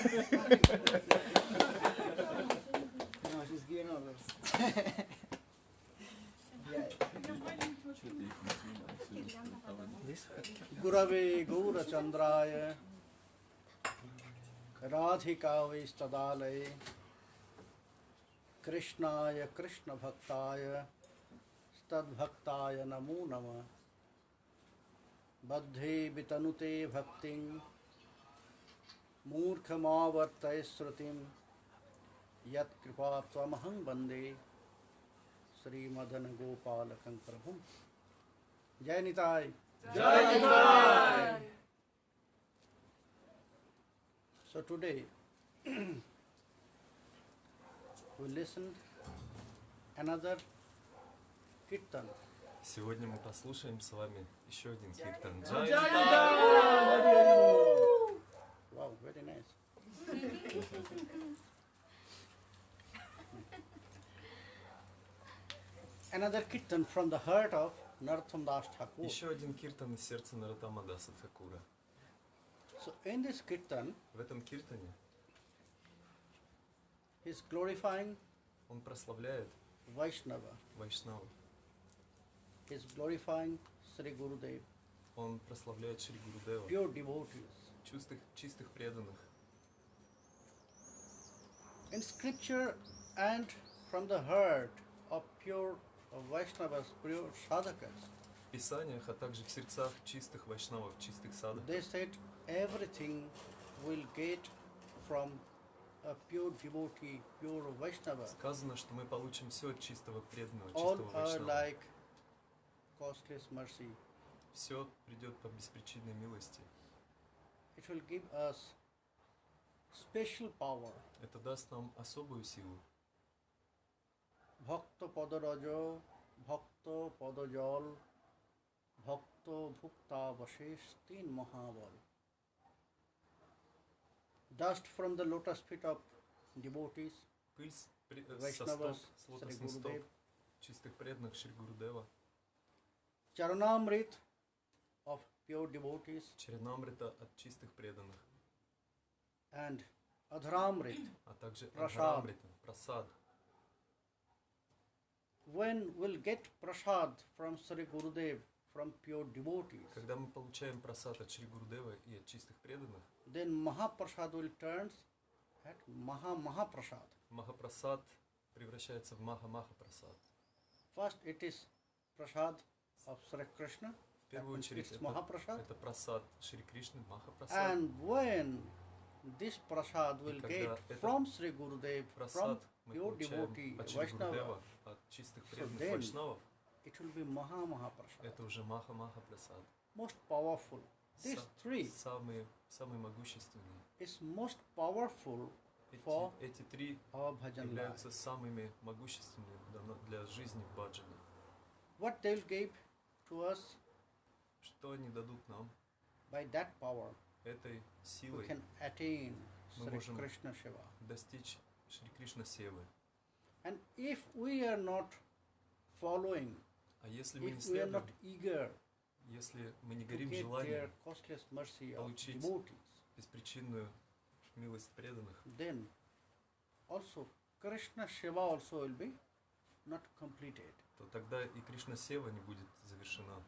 No, she's giving orders. Gurave Gaura Chandraya Radhika Vistadalaya Krishnaya Krishna Bhaktaya Stad Bhaktaya Namo Nama Badhe Vitanute Bhakting Murkhamavartay Srutim Yat Kripa Tvamaham Bande Sri Madana Gopalakam Prabhum. Jai Nitai. Jai Nitai. So today we listened another kirtan. Сегодня мы послушаем с вами еще один киртан. Jai Wow, very nice. Another kirtan from the heart of Narottama Das Thakur. Еще один киртан из сердца Нароттама Даса Thakura. So in this kirtan, В этом киртане he is glorifying он прославляет Vaisnava. Вайшнаву. He is glorifying Sri Gurudev, Он прославляет Шри Гурудева, pure devotees. чистых преданных. In scripture and from the heart of pure Vaishnavas, pure sadhakas, В Писаниях, а также в сердцах чистых вайшнавов, чистых садов. they said everything will get from a pure devotee, pure Vaishnava. Сказано, что мы получим все от чистого преданного, All чистого are вайшнава. like costless mercy. Все придет по беспричинной милости. It will give us special power. Это даст нам особую силу. Bhakta padaraja, bhakta padajal, bhakta bhukta vashesh, teen mahaval. Dust from the lotus feet of devotees, Пыль со Vaishnavas, лотосных Sri стоп Gurudev. чистых преданных Шри Гурудева. Charanamrit of pure devotees, Чаринамрита от чистых преданных. and Adharamrit. А также Прасад. Адхарамрита, прасад. When we'll get prasad from Sri Gurudev, from pure devotees, Когда мы получаем прасад от Шри Гурудева и от чистых преданных, then Mahaprasad will turn at Mahaprasad. Махапрасад превращается в Маха-Маха-прасад. First it is prasad of Sri Krishna, В первую очередь it's Mahaprasad. это прасад Шри Кришны, Махапрасад. And when this prasad will когда get этот from Sri Gurudev, from Прасад мы pure получаем devotee от Шри Vaishnava, Гурудева, от чистых преданных then вайшнавов, it will be Mahaprasad. это уже Маха-Маха-прасад. Most powerful. These three Самые могущественные. is most powerful for Эти три our bhajan life. являются самыми могущественными для жизни в баджане. What they will give to us Что они дадут нам by that power, этой we силой can attain Мы Sri можем Krishna Shiva. достичь Шри Кришна Севы. And if we are not following, А если мы не if we are not следуем, eager если мы не to горим get their желанием costless mercy of получить devotees, беспричинную милость преданных, then also Krishna Shiva also will be not completed. то тогда и Кришна Сева не будет завершена.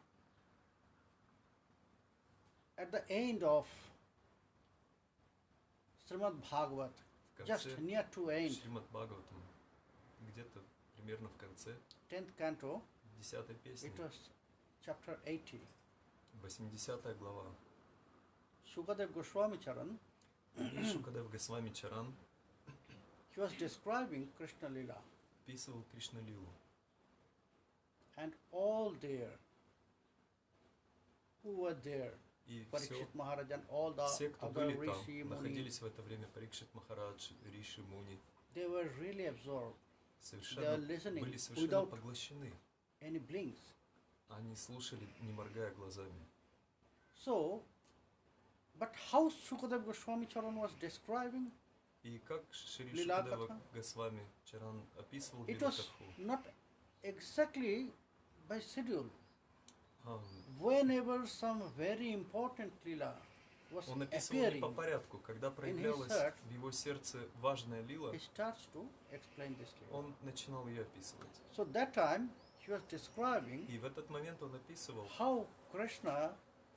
At the end of Srimad Bhagavat, В just конце near to end, Шримад Бхагаватам, где-то примерно в конце 10th canto, 10-й песни, it was chapter 80. 80 глава. Sukadev Goswami Charan, Шукадев Госвами Чаран he was describing Krishna Lila, описывал Кришна Лилу. and all there who were there, И Parikshit Maharaj and all the все, кто other были там, Rishi Muni, находились в это время, Парикшит Махарадж, Риши, Муни, they were really absorbed, совершенно, listening были совершенно without- поглощены. any blinks. Они слушали, не моргая глазами. So, but how Sukadev Goswami Charan was describing, И как Шри Лила Шукадева Катха? Госвами Чаран описывал it Лилу was Катху, not exactly by schedule. а, Whenever some very important lila was Он описывал не по appearing, порядку. Когда проявлялась heart, в его сердце важная лила, he starts to explain this lila. он начинал ее описывать. So that time he was describing И в этот момент он описывал, how Krishna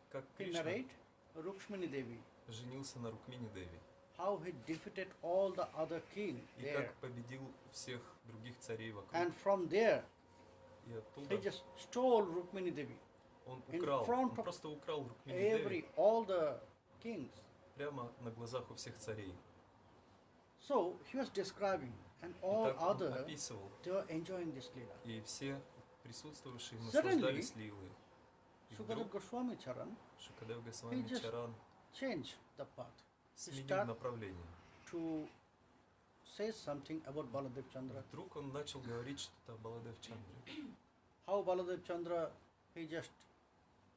как he Кришна married Rukmini Devi, женился на Рукмини Деви. how he defeated all the other king И there, как победил всех других царей вокруг. and from there И he оттуда just stole Rukmini Devi. он in украл, front он of просто украл Рукмини Деви All the kings. прямо на глазах у всех царей. So he was describing, and И all так он other описывал. they were enjoying this lila. И все присутствовавшие Suddenly, наслаждались лилой. И Sukadeva вдруг Goswami Charan Шукадев Госвами just Чаран changed the path сменил start- направление. to say something about Baladev Chandra. Вдруг он начал говорить что-то о Баладев Чандре. How Baladev Chandra he just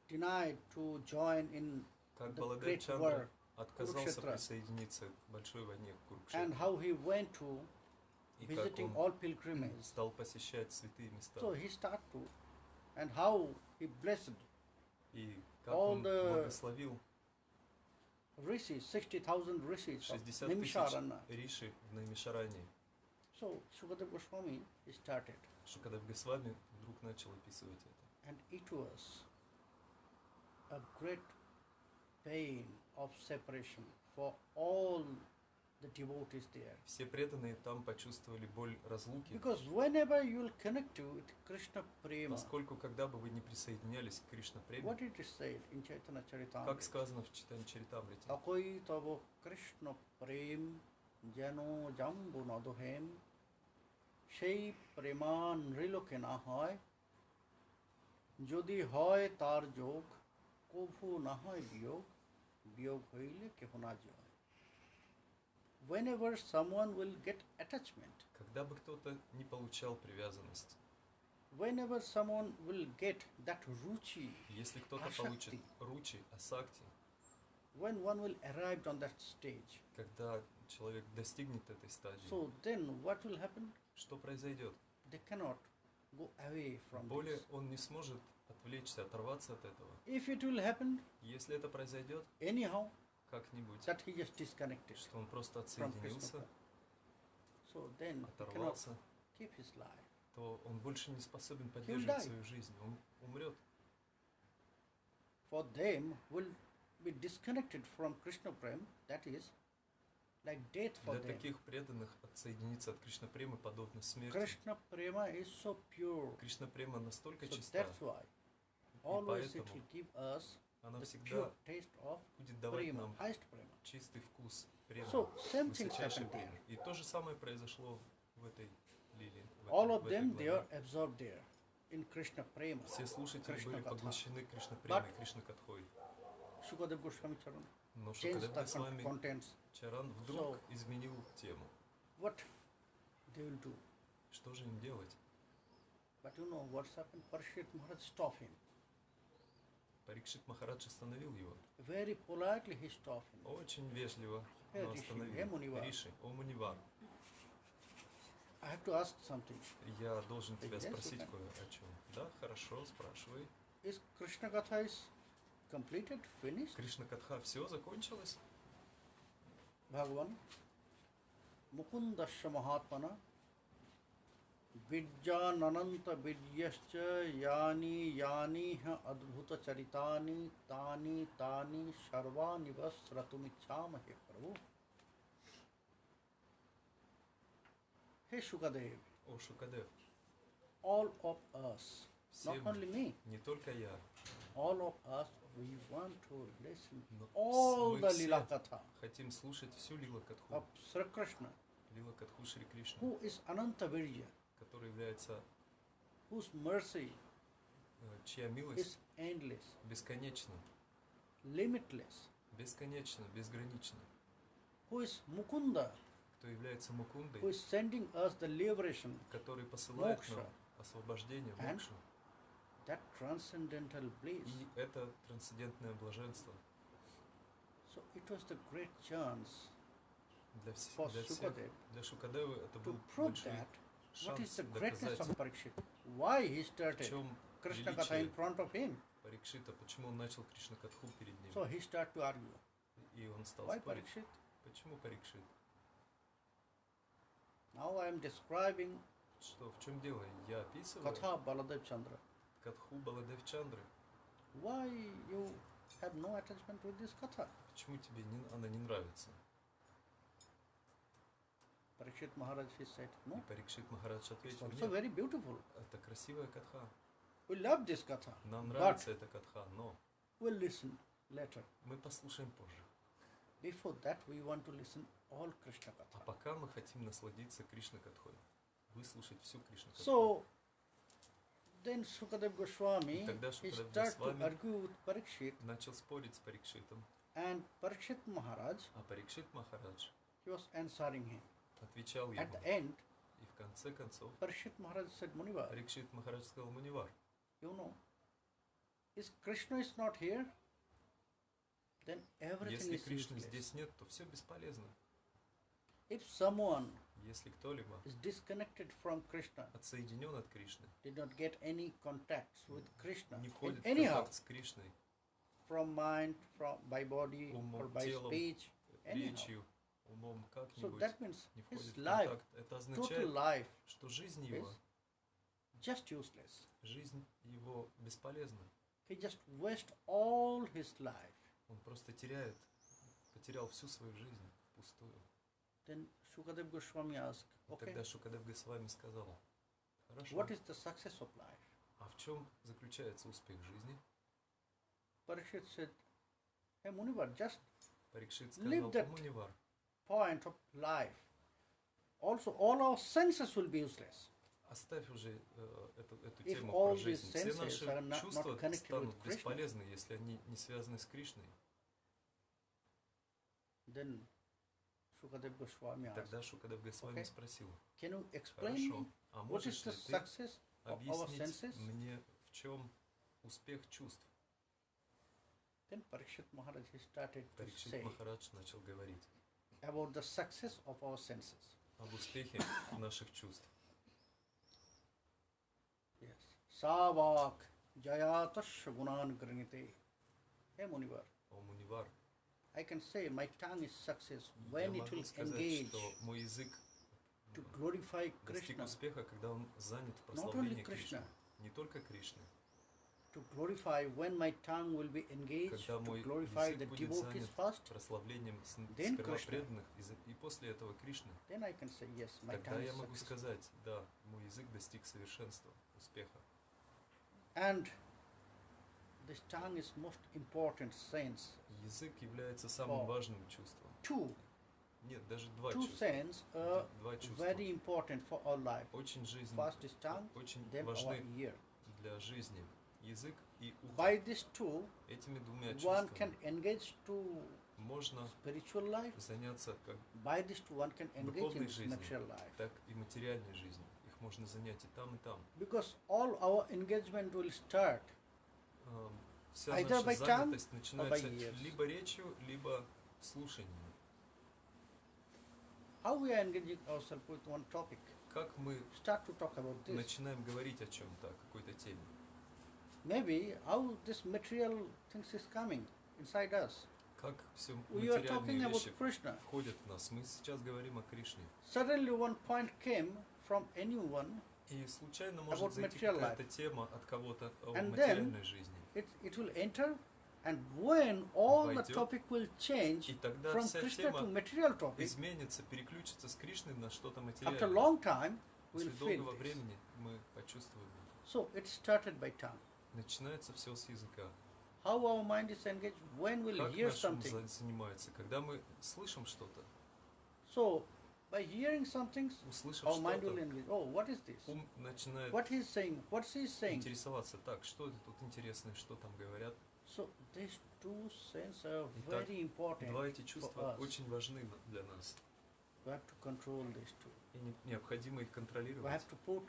denied to join in Как the Баладев great Чандра war, отказался Курукшетра. присоединиться к большой войне в and Курукшетре. how he went to И как visiting он all pilgrimages. стал посещать святые места. So he started to, and how he blessed И как all он the благословил rishis, 60,000 rishis of 60 Nimisharana. тысяч риши в Наймишаране. So Sukadeva Goswami he started, Шукадев Госвами вдруг начал описывать это. and it was a great pain of separation for all the devotees there. Все преданные там почувствовали боль разлуки, Because whenever you will connect to with Krishna Prema, поскольку когда бы вы не присоединялись к Кришна Преме, what it is said in Chaitanya как Charitamrita, сказано в Читане Чаритамрите, Takoi tavo Krishna Prem jano jambu nadohem সেই প্রেমান নৃলোকে না হয় যদি হয় তার যোগ কভু না হয় বিয়োগ বিয়োগ হইলে কেহ না জয় whenever someone will get attachment, когда бы кто-то не получал привязанность, whenever someone will get that ruchi, если кто-то Ашакти. получит ручи, асакти, when one will arrive on that stage, когда человек достигнет этой стадии, so then what will happen? что произойдет? They cannot go away from Более this. он не сможет отвлечься, оторваться от этого. If it will happen Если это произойдет anyhow, как-нибудь, that he just disconnected что он просто from Krishna. отсоединился, So then he cannot оторвался, keep his life. то он больше не способен поддерживать die. свою жизнь. Он умрет. For them will be disconnected from Krishna Prem, that is like death for Для them. таких преданных отсоединиться от Кришна Премы подобно смерти. Krishna Prema is so pure. Кришна Према настолько So чиста, that's why always it поэтому will give us она the всегда pure taste of будет давать Prema, нам highest Prema. чистый вкус премы, So same things высочайшей happened премы. there. И то же самое произошло в этой лилии. All of в этой them they are главе. absorbed there in Krishna Prema. Все слушатели Krishna были Katha. поглощены Кришна Премой, But- Кришна Катхой. Sukadeva Goswami Charan Но changed Шукадев the Госвами contents. Чаран вдруг изменил тему. What they will do? Что же им делать? But you know what's happened? Parikshit Maharaj stopped him. Парикшит Махарадж остановил его. Very politely he stopped him. Очень вежливо, Hey, но Риши, остановил. hey, Мунивар. Риши, о Мунивар, I have to ask something. я должен тебя Yes, спросить you can. кое о чем. Да, хорошо, спрашивай. Is Krishna Katha is completed, finished? Кришна Катха, все закончилось? Bhagavan Mukundasya Mahatmana Vidyanananta Vidyascha Yani Yani Adbhuta Charitani Tani Tani Sharvani Vasratumicchamahe Prabhu. Hey Shukadev, О Шукадев, all of us, все not мы, only me, не только я, all of us, we want to listen но all мы the все Lila Katha хотим слушать всю Лила Катху, of Sri Krishna, Лила Катху Шри Кришны, who is Ananta Virya, который является, whose mercy чья is милость endless, бесконечна, limitless, бесконечна, безгранична, who is Mukunda, кто является Мукундой, who is sending us the liberation, который посылает Мокша. нам освобождение, And мокшу, that transcendental bliss. и это трансцендентное блаженство So it was the great chance для, for для всех. Sukadev Для Шукадевы это to был prove большой that what is шанс the greatness доказать, of Parikshit. Why he в started чем Krishna Katha in величие front of him. Парикшита, почему он начал Кришна Катху перед ним. So he started to argue. И он стал Why спорить. Parikshit? Почему Парикшит? Now I am describing Что, в чем дело? Я описываю Katha Baladev Chandra. Катху Баладев Чандры. Why you have no attachment with this Katha? Почему тебе она не нравится? Parikshit Maharaj, he said, И no, Парикшит Махарадж it's ответил, also нет, very beautiful. это красивая катха. We love this Katha, Нам but нравится эта катха, но we'll listen later. мы послушаем позже. Before that, we want to listen all Krishna А Katha. пока мы хотим насладиться Кришна катхой, выслушать всю Кришна катху. So, then Sukadev Goswami, И тогда he Шукадев started to Госвами argue with Parikshit, начал спорить с Парикшитом, and Parikshit Maharaj, а Парикшит Махарадж he was answering him. отвечал At ему. the end, И в конце концов Parikshit Maharaj said, Munivar, Парикшит Махарадж сказал: Мунивар, you know, if Krishna is not here, then everything если is Кришны useless. здесь нет, то все бесполезно. If someone Если кто-либо is disconnected from Krishna, отсоединен от Кришны, did not get any contacts with Krishna, не входит в anyhow, контакт с Кришной, from mind, from by body, Умом, or by телом, speech, anyhow. речью, умом, So как-нибудь that means не his входит в life, контакт. Это total означает, life, что жизнь is его, just useless. жизнь его бесполезна. He just wastes all his life. Он просто потерял всю свою жизнь впустую. Then Sukadev Goswami asked, И okay, тогда Шукадев Госвами сказал: хорошо, what is the success of life? а в чем заключается успех жизни? Parikshit said, hey Munivar, just Парикшит Live сказал: that- Мунивар, point of life. Also, all our senses will be useless. оставь уже эту If тему all про these жизнь. Все senses наши are not чувства connected станут with Krishna. бесполезны, если они не связаны с Кришной. Then Sukadev Goswami asked, Тогда Шукадев Госвами Okay. спросил: can you explain хорошо, me а what is можешь the ли ты success of our объяснить senses? мне, в чем успех чувств? Then Parikshit Maharaj he started to Парикшит say Махарадж начал говорить about the success of our senses. об успехе наших чувств. Yes. Savak Jayatasya Gunan Granite. Hey Munivar, О, Мунивар, I can say my tongue is success я when it могу will сказать, engage что мой язык to glorify достиг Krishna, успеха, когда он занят в not only прославлении Krishna, Кришны. Не только Кришны. to glorify when my tongue will be engaged Когда to мой glorify язык the будет devotees занят first, прославлением Then сперва Krishna. преданных и после этого Кришны, then I can say yes, my тогда tongue я is могу success. сказать: да, мой язык достиг совершенства, успеха. And this tongue is most important sense. Язык является самым О. важным чувством. Two Нет, даже два two чувства. sense are Два чувства. very important for our life. Очень First is tongue, очень then our важны ear. для жизни. Язык и ухо. By these two, Этими двумя one can чувствами engage to можно spiritual life. заняться как By these two, one can engage in духовной this жизнью, material life. так и материальной жизнью. Их можно занять и там, и там. Because all our engagement will start Вся Either наша by tongue занятость or начинается by ears. либо речью, либо слушанием. how we are engaging ourselves with one topic. Как мы Start to talk about this. начинаем говорить о чем-то, о какой-то теме. Maybe how this material things is coming inside us. Как все We are материальные talking about вещи Krishna. входят в нас. Мы сейчас говорим о Кришне. Suddenly one point came from anyone, И случайно About может зайти material какая-то тема от кого-то о And материальной жизни. it will enter, and when all the Войдет. topic will change И тогда from вся Krishna to тема material topic, изменится, переключится с Кришны на что-то after материальное. long time we'll После feel долгого this. времени мы почувствуем это. So it started by tongue. Начинается все с языка. How our mind is engaged when we'll Как hear наш ум something. занимается? Когда мы слышим что-то, So by hearing something, услышав our mind will что-то, engage. Oh, what is this? ум начинает What he's saying? What's he saying? интересоваться. Так, что это тут интересное, что там говорят. So these two senses are Итак, very important Два эти for чувства us. очень важны для нас. We have to control these two. И необходимо их We контролировать. have to put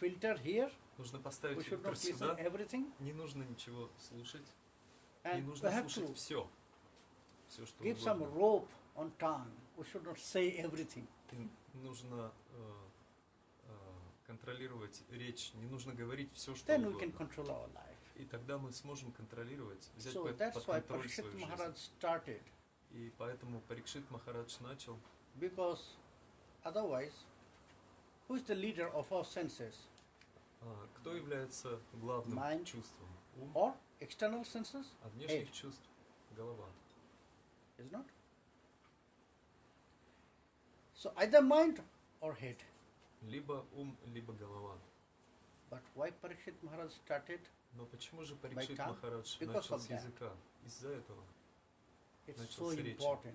filter here. Нужно We поставить should фильтр not listen сюда. everything. Не нужно ничего слушать. Не And we нужно have слушать to все. Все, что give some угодно. rope on tongue. We should not say everything. И нужно контролировать речь. Не нужно говорить все, что Then we can угодно. control our life. И тогда мы сможем контролировать, взять So под that's why контроль Parikshit свою Maharaj жизнь. started. И поэтому Парикшит Махарадж начал, because otherwise, who is the leader of our senses? кто является главным Mind. чувством? Ум, Or external senses? а внешних Head. чувств голова. Is not? So either mind or head. Либо ум, либо голова. But why Parikshit Maharaj started? Но почему же Парикшит tongue? Махарадж Because начал of с that. языка? Из-за этого. It's Начал so с речи. important.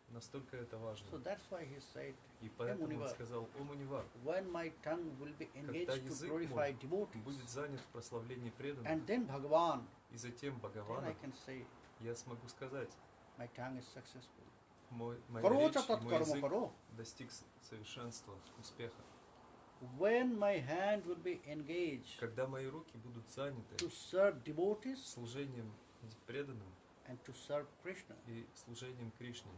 Настолько это важно. So that's why he said, И поэтому он Munivar, сказал, о Мунивар, when my tongue will be когда engaged to язык glorify мой devotees, будет занят в прославлении преданных, and then Bhagavan, и затем then I Бхагавана, can say, я смогу сказать, my tongue is successful. моя Karo речь cha и tat мой karma язык karo. достиг совершенства, успеха. When my hand will be engaged Когда мои руки будут заняты to serve devotees служением преданным and to serve Krishna, и служением Кришне,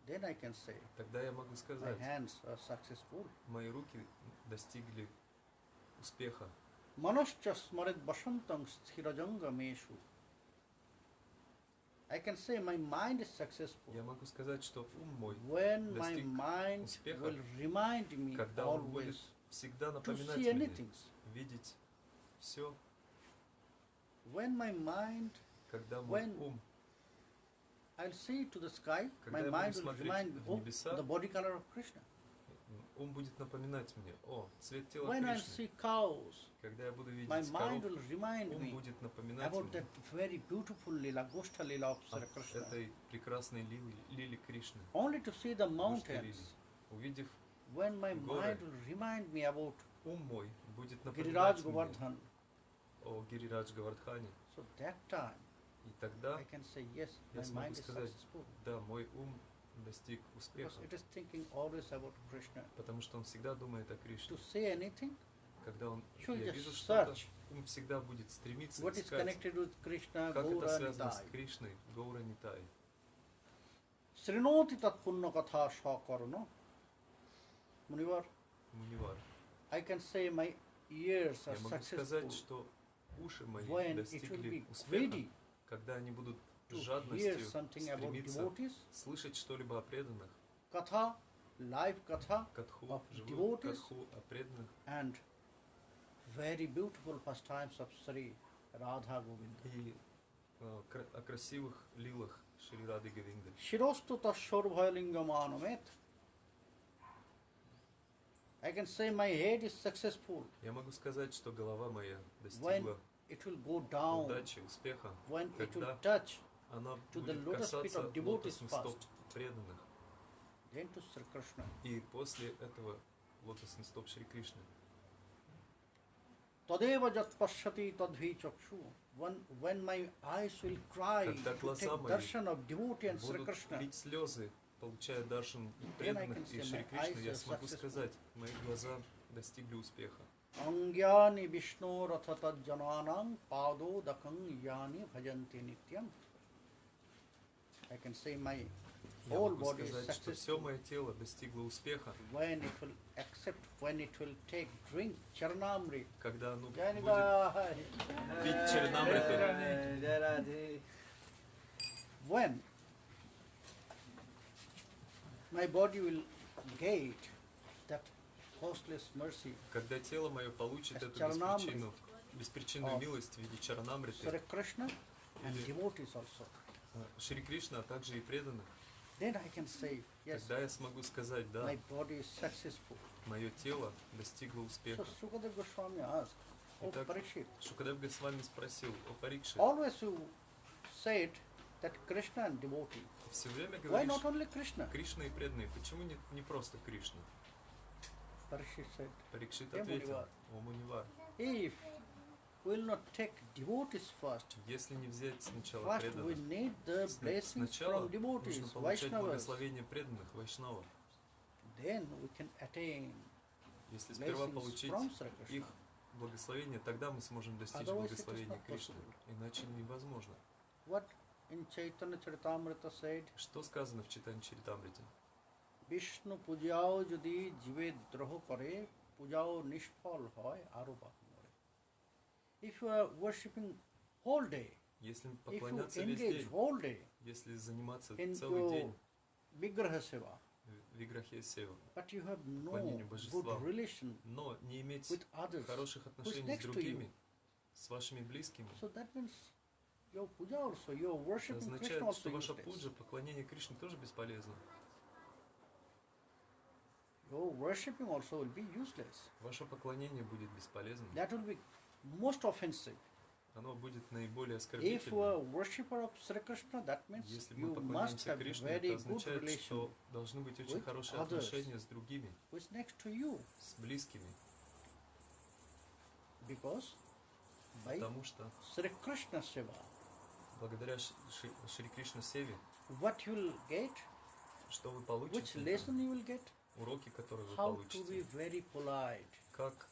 then I can say, тогда я могу my сказать, hands are successful. мои руки достигли успеха. Manascha smarit basantang sthirajanga meshu. I can say my mind is successful. Я могу сказать, что ум мой When my достиг mind успеха, will remind me когда он будет always всегда to напоминать see мне, anything. видеть все, When my mind, когда мой when ум, I'll see to the sky, Когда my я буду mind will смотреть remind me, в oh, небеса, the body color of Krishna. ум будет напоминать мне, о, цвет тела When I'll Кришны. see cows, Когда я буду my видеть mind коров, will remind ум me будет напоминать about мне that very beautiful lila, Goshtha lila of Sri об Krishna. этой прекрасной лили Кришны. Only to see the Гошта mountains, лили. Увидев when my горы, mind will remind me about ум мой будет Giriraj напоминать мне Govardhan. о Гирирадж Гавардхане. So that time И тогда I can say, yes, я my смогу mind is сказать, successful. да, мой ум достиг Because успеха, it is thinking always about Krishna. потому что он всегда думает о Кришне. To say anything, Когда should я just вижу что-то, search ум всегда будет стремиться what is искать, connected with Krishna, как это Gaura, связано с Nitai. Кришной, Гаура Нитай. Srinoti tat punna katha sakarna. Munivar, Мунивар. I can say my ears are Я могу successful сказать, что уши мои when it will достигли be успеха, greedy когда они будут с to hear жадностью something about стремиться devotees. слышать что-либо о преданных, Katha, live katha катху, of живую devotees катху о преданных and very beautiful pastimes of Sri Radha Govinda. и о красивых лилах Шри Рады Говинды. Shirostu tashor bhayalingamanamet. I can say my head is successful Я могу сказать, что голова моя when достигла it will go down, удачи, успеха, when it will когда touch, она to the будет lotus feet касаться of devotees лотосных стоп first. преданных. then to Sri Krishna. И после этого лотосных стоп Шри Кришны. Tadeva jat pashyati tadhi chakshu. When my eyes will cry Когда to глаза take мои darshan of devotee and Sri будут Krishna, лить слезы, получая даршан then I преданных can и say Шри my Кришны, eyes я are смогу successful. сказать, мои глаза достигли успеха. Angyani Vishnu Rathatat Jananang Pado Dakang Yani Bhajanti Nityam. I can say my Я whole могу body is сказать, что все successful мое тело достигло успеха, when it will accept, when it will take drink Charanamrit. когда оно будет Janibhai. пить Чарнамриту. When my body will get that costless mercy, Когда тело мое получит As эту Чарнамрит беспричинную of милость в виде Чарнамриты, Sri Krishna and Или- devotees also, Шри Кришна, а также и преданных, then I can say, yes, тогда я смогу сказать, да, my body is successful. мое тело достигло So успеха. Sukadeva Goswami asked, oh Итак, Parikshit, Шукадев Госвами спросил о Парикше. always you said that Krishna and devotee. Все время Why говоришь not only Krishna? Кришна и преданные. Почему не просто Кришна? Parikshit said, Парикшит О ответил, Мунивар. о Мунивар, if we will not take devotees first, если не взять сначала first we преданных, need the blessings сначала from devotees, нужно получать Vaishnavas, благословение преданных, вайшнавов. then we can attain Если сперва blessings получить from Sri их Krishna. благословение, тогда мы сможем достичь Otherwise it is благословения not Кришны. possible. Иначе невозможно. What in Chaitanya Charitamrita said, Что сказано в Читане Чаритамрите? Vishnu pujao jodi jive droho kare, pujao nishphal hoy arupa more. If you are worshipping whole day, Если if you поклоняться весь engage день, whole day, Если заниматься into целый день Vigraha Seva, в Виграхе Сева, but you have no поклонению good божествам, relation но не иметь with others хороших who is отношений с next to you. другими, с вашими близкими, So that means your puja also, your это worship in Krishna означает, also что ваша useless. пуджа, поклонение Кришне тоже бесполезно. Your worshipping also will be useless. Ваше поклонение будет бесполезным. That will be most offensive. Оно будет наиболее If оскорбительным. a worshipper of Sri Krishna, that means Если мы you must поклоняемся have Кришне, very это good означает, relation что должны быть очень with хорошие others. отношения с другими, who is next to you, с близкими. because by Потому что Sri Krishna Seva, благодаря Шри Кришна Севе, what you will get, что вы which получите, lesson you will get, уроки, которые вы how to be получите, very polite, как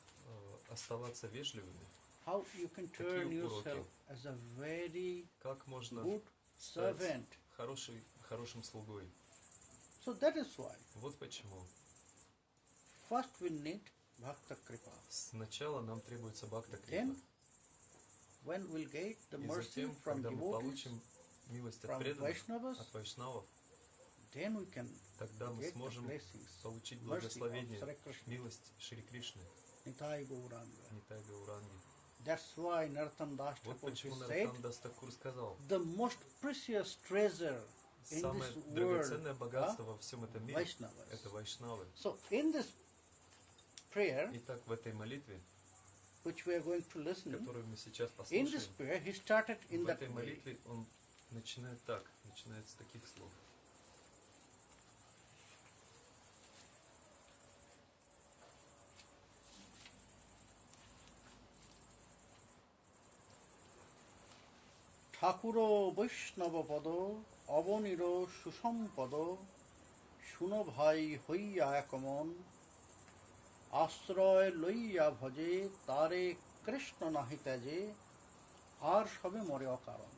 оставаться вежливыми, how you can turn Какие уроки? yourself as a very как можно good стать servant. хорошим слугой. So that is why Вот почему. first we need Bhakta Kripa. Сначала нам требуется бхакта крипа. Then when we'll get the И mercy затем, from когда мы devotees, получим милость от from преданных, Vaishnavas, от вайшнавов, then we can тогда мы get the сможем blessings, получить mercy of благословение, Sri Krishna. милость Шри Кришны, Nitai Gauranga. Нитай Гауранги. That's why Narottam Das Вот Thakur почему said, Нароттам Дас Такур сказал, the most precious treasure in самое this драгоценное world богатство во всем этом мире Vaishnavas. это вайшнавы. So in this prayer, Итак, в этой молитве, which we are going to listen, которую мы сейчас in this послушаем, prayer he started in в that этой way. молитве он начинает с таких слов. ঠাকুর বৈষ্ণব পদ অবনীর সুসম্পদ শুনো ভাই হইয়া একমন আশ্রয় লইয়া ভজে তারে কৃষ্ণ নাহি ত্যাজে আর সবে মরে অকারণ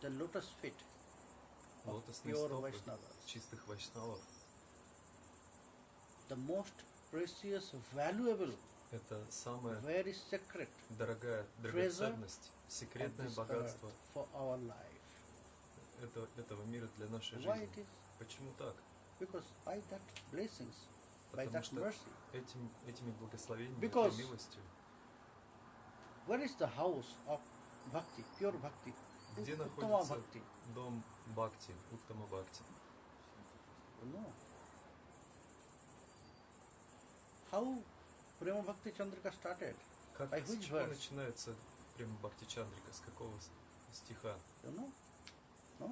the lotus feet of Лотосные pure стопы Vaishnavas, чистых вайшнавов the most precious, valuable, это самая very sacred дорогая драгоценность, of секретное this богатство earth for our life. этого мира для нашей Why it жизни. is? Почему так? Because by that blessings, by Потому that что mercy, этими благословениями, Because- этой милостью, where is the house of bhakti, pure bhakti, где Uttama находится bhakti? дом Бхакти, Уттама Бхакти? You know. How Prema Bhakti Chandrika started? Как, By с which чего verse? начинается прямо Бхакти Чандрика? С какого стиха? You know? No?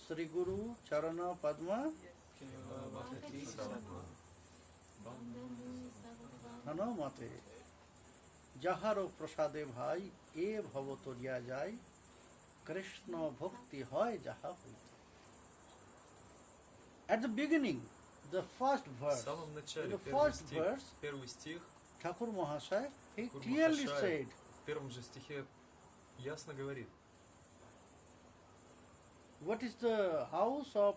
Sri Guru Charana Padma Hanamate Jaharo Prasade Bhai E Bhavatoriya Jai Krishna Bhakti Hoy Jaha Hoite. At the beginning, the first В verse, самом in начале, the first verse, первый стих, Thakur Mahasaya, he Тхакур clearly Махашая said, в первом же стихе ясно говорит, what is the house of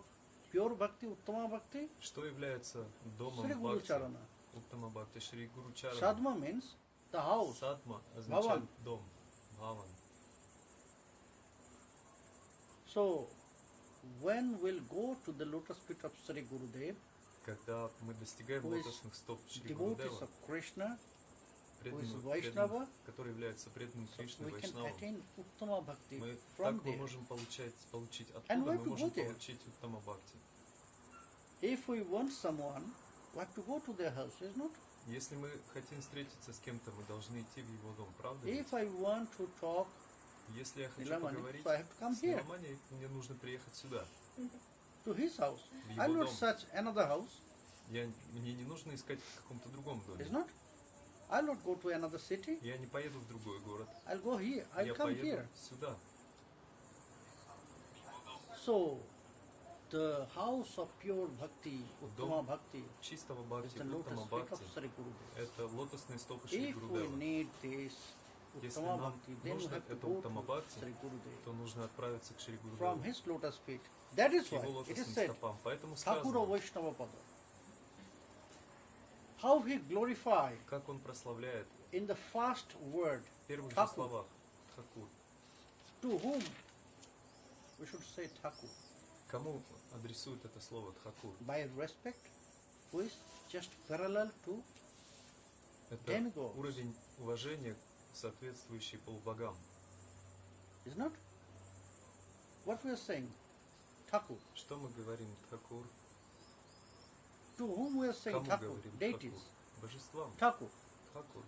pure bhakti, uttama bhakti? что является домом Sri Guru Бхакти, Charana. Уттама Бхакти, Шри Гуру Чарана. Sadma means the house. Садма означает Бхаван. дом, Бхаван. So, when we'll go to the lotus feet of Sri Gurudev, Когда мы достигаем who is лотосных стоп Шри devotees Гурудева, of Krishna, преданным- Vaishnava, который является преданным Кришны, we can Вайшнавом, attain uttama bhakti мы from так мы there. можем получить And оттуда, we мы have to можем go there. получить Уттама Бхакти. If we want someone, we have to go to their house, is not? Если мы хотим встретиться с кем-то, мы должны идти в его дом, правда? ведь? If I want to talk Если я хочу Nilamani, поговорить so I have to come с here, Ниламани, мне нужно приехать сюда. to his house. В I'll его not дом. search another house, Мне не нужно искать в каком-то другом is доме. not? I'll not go to another city, Я не поеду в другой город. I'll go here, I'll Я come поеду here. сюда. So, the house of pure bhakti, uttama Дом bhakti, чистого is Бхакти, the lotus Уттама feet of Бхакти, Sri Gurudev. это лотосные стопы Шри If we Гурудева. need this Если uttama нам bhakti, then we нужно have to это go Уттама to Бхакти, Sri Gurudev то нужно отправиться к Шри from Гурудеву, his lotus feet. That is к его why it is лотосным said, стопам. Поэтому Thakura сказано, Vaishnava Pada. How he glorified как он прославляет in the first word, в первых же Thakur. словах Тхакур. To whom we should say Thakur? Кому адресует это слово Тхакур? By respect, who is just parallel to Это demigods. уровень уважения, соответствующий полубогам. Is not? What we are saying? Thakur. Что мы говорим Тхакур? To whom we are saying Кому Thakur? говорим Deities. Тхакур? Божествам. Thakur. Тхакур.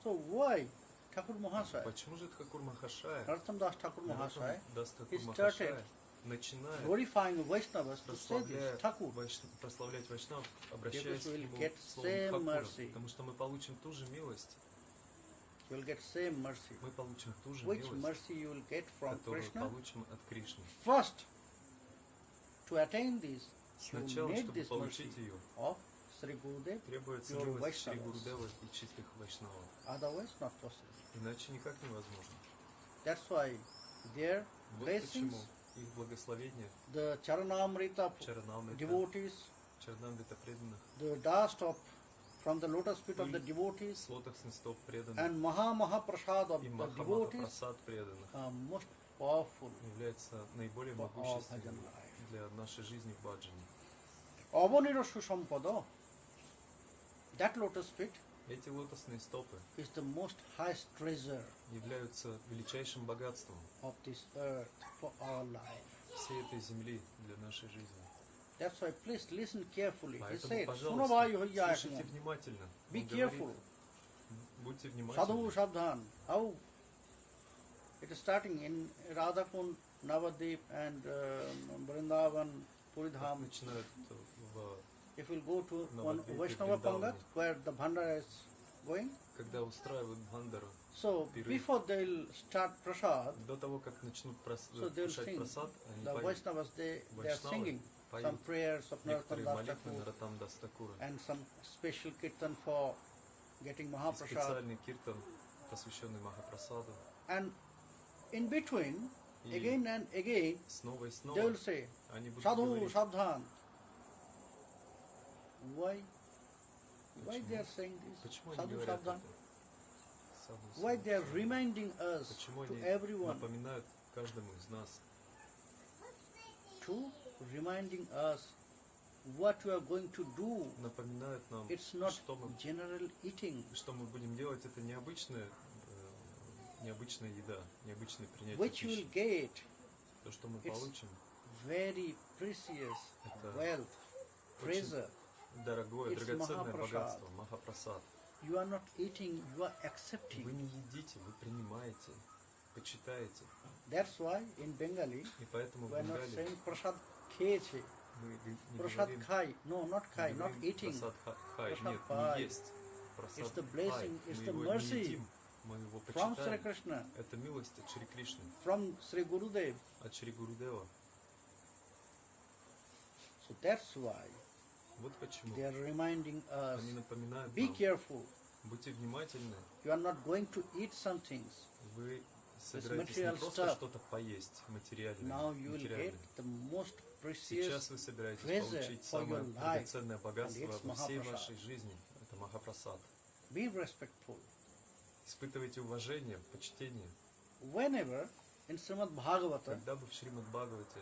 So why Thakur Mahasaya? Почему же Тхакур Махашая? Narottam Das Thakur Mahasaya Дас he Тхакур started Махашая начинает glorifying Vaisnavas to say this Thakur. прославлять Вайшнав, Because обращаясь к we will нему get словом same Тхакура, mercy. потому что мы получим ту же милость, You will get same mercy. мы получим ту же Which милость, mercy you will get from которую Krishna? получим от Кришны. First, to attain this, you Сначала, need чтобы this mercy получить ее, of Sri Gurudev, требуется your милость Шри Vaishnavas. Гурудева и чистых Вайшнавов. Otherwise not possible. Иначе никак невозможно. That's why their Вот blessings, почему их благословение, the Charanamrita Чаранамрита, devotees, Чаранамрита преданных, the dust of from the lotus feet of the devotees, с лотосных стоп преданных and Maha Prasad of и the Маха devotees Прасад преданных are most powerful является наиболее for all bhajan могущественным life. для нашей жизни в баджане. Avanira Sampada, that lotus feet Эти лотосные стопы is the most highest treasure являются величайшим богатством of this earth for our life. всей этой земли для нашей жизни. That's why please listen carefully. He Поэтому, said, пожалуйста, слушайте внимательно. Be Он careful. говорит, будьте Sadhu внимательны. Sabdhan. How? It is starting in Radhakund, Navadip and Vrindavan, Puridham. Начинают в If we'll go to one Navadvip, Vaishnava Vrindavan. Pangat where the Bhandara is going, когда устраивают бхандару, so before they'll start prasad, до того, как начнут so they'll кушать sing. прасад, они The поют Vaishnavas, they are Vaishnavas singing поют some prayers of Narottam некоторые Das молитвы Thakur Наротам Дас Такура. and some special kirtan for getting И Mahaprasad. специальный киртан, посвященный Махапрасаду. And in between, И again and again, снова и they снова will say, они будут Sadhu говорить, Sabdhan. Why? Why Почему? they are saying this? Почему они Sadhu говорят Sabdhan. это? Саду, Why саду, they are саду. reminding us Почему to они everyone, напоминают каждому из нас, to reminding us what we are going to do. напоминают нам, It's not что general eating, мы будем делать, это необычная еда, необычное принятие which you will пищи. get То, что мы it's получим, very precious это wealth, treasure. дорогое, It's драгоценное Mahaprasad. богатство, Махапрасад. You are not eating, you are Вы accepting. не едите, вы принимаете, почитаете. That's why in Bengali И поэтому в we are not Бенгалии saying prasad kheyeche. мы не Prasad говорим, khai. No, not khai, не not говорим eating. прасад хай. Прасад Нет, хай. не есть. Прасад It's the хай. blessing, it's Мы the его mercy не едим, мы его From Sri почитаем. Krishna, Это милость от Шри Кришны, from Sri Gurudev. от Шри Гурудева. So that's why Вот почему they are reminding us, они напоминают be нам, careful. будьте внимательны, You are not going to eat some things. вы собираетесь material не просто stuff. что-то поесть материальное, Now you will get материальное. the most precious Сейчас вы собираетесь treasure получить for самое your life, драгоценное and богатство it's во всей Mahaprasad. вашей жизни. Это Махапрасад. Be respectful. Испытывайте уважение, почтение. Whenever in Srimad Bhagavata, Когда бы в Шримад Бхагавате,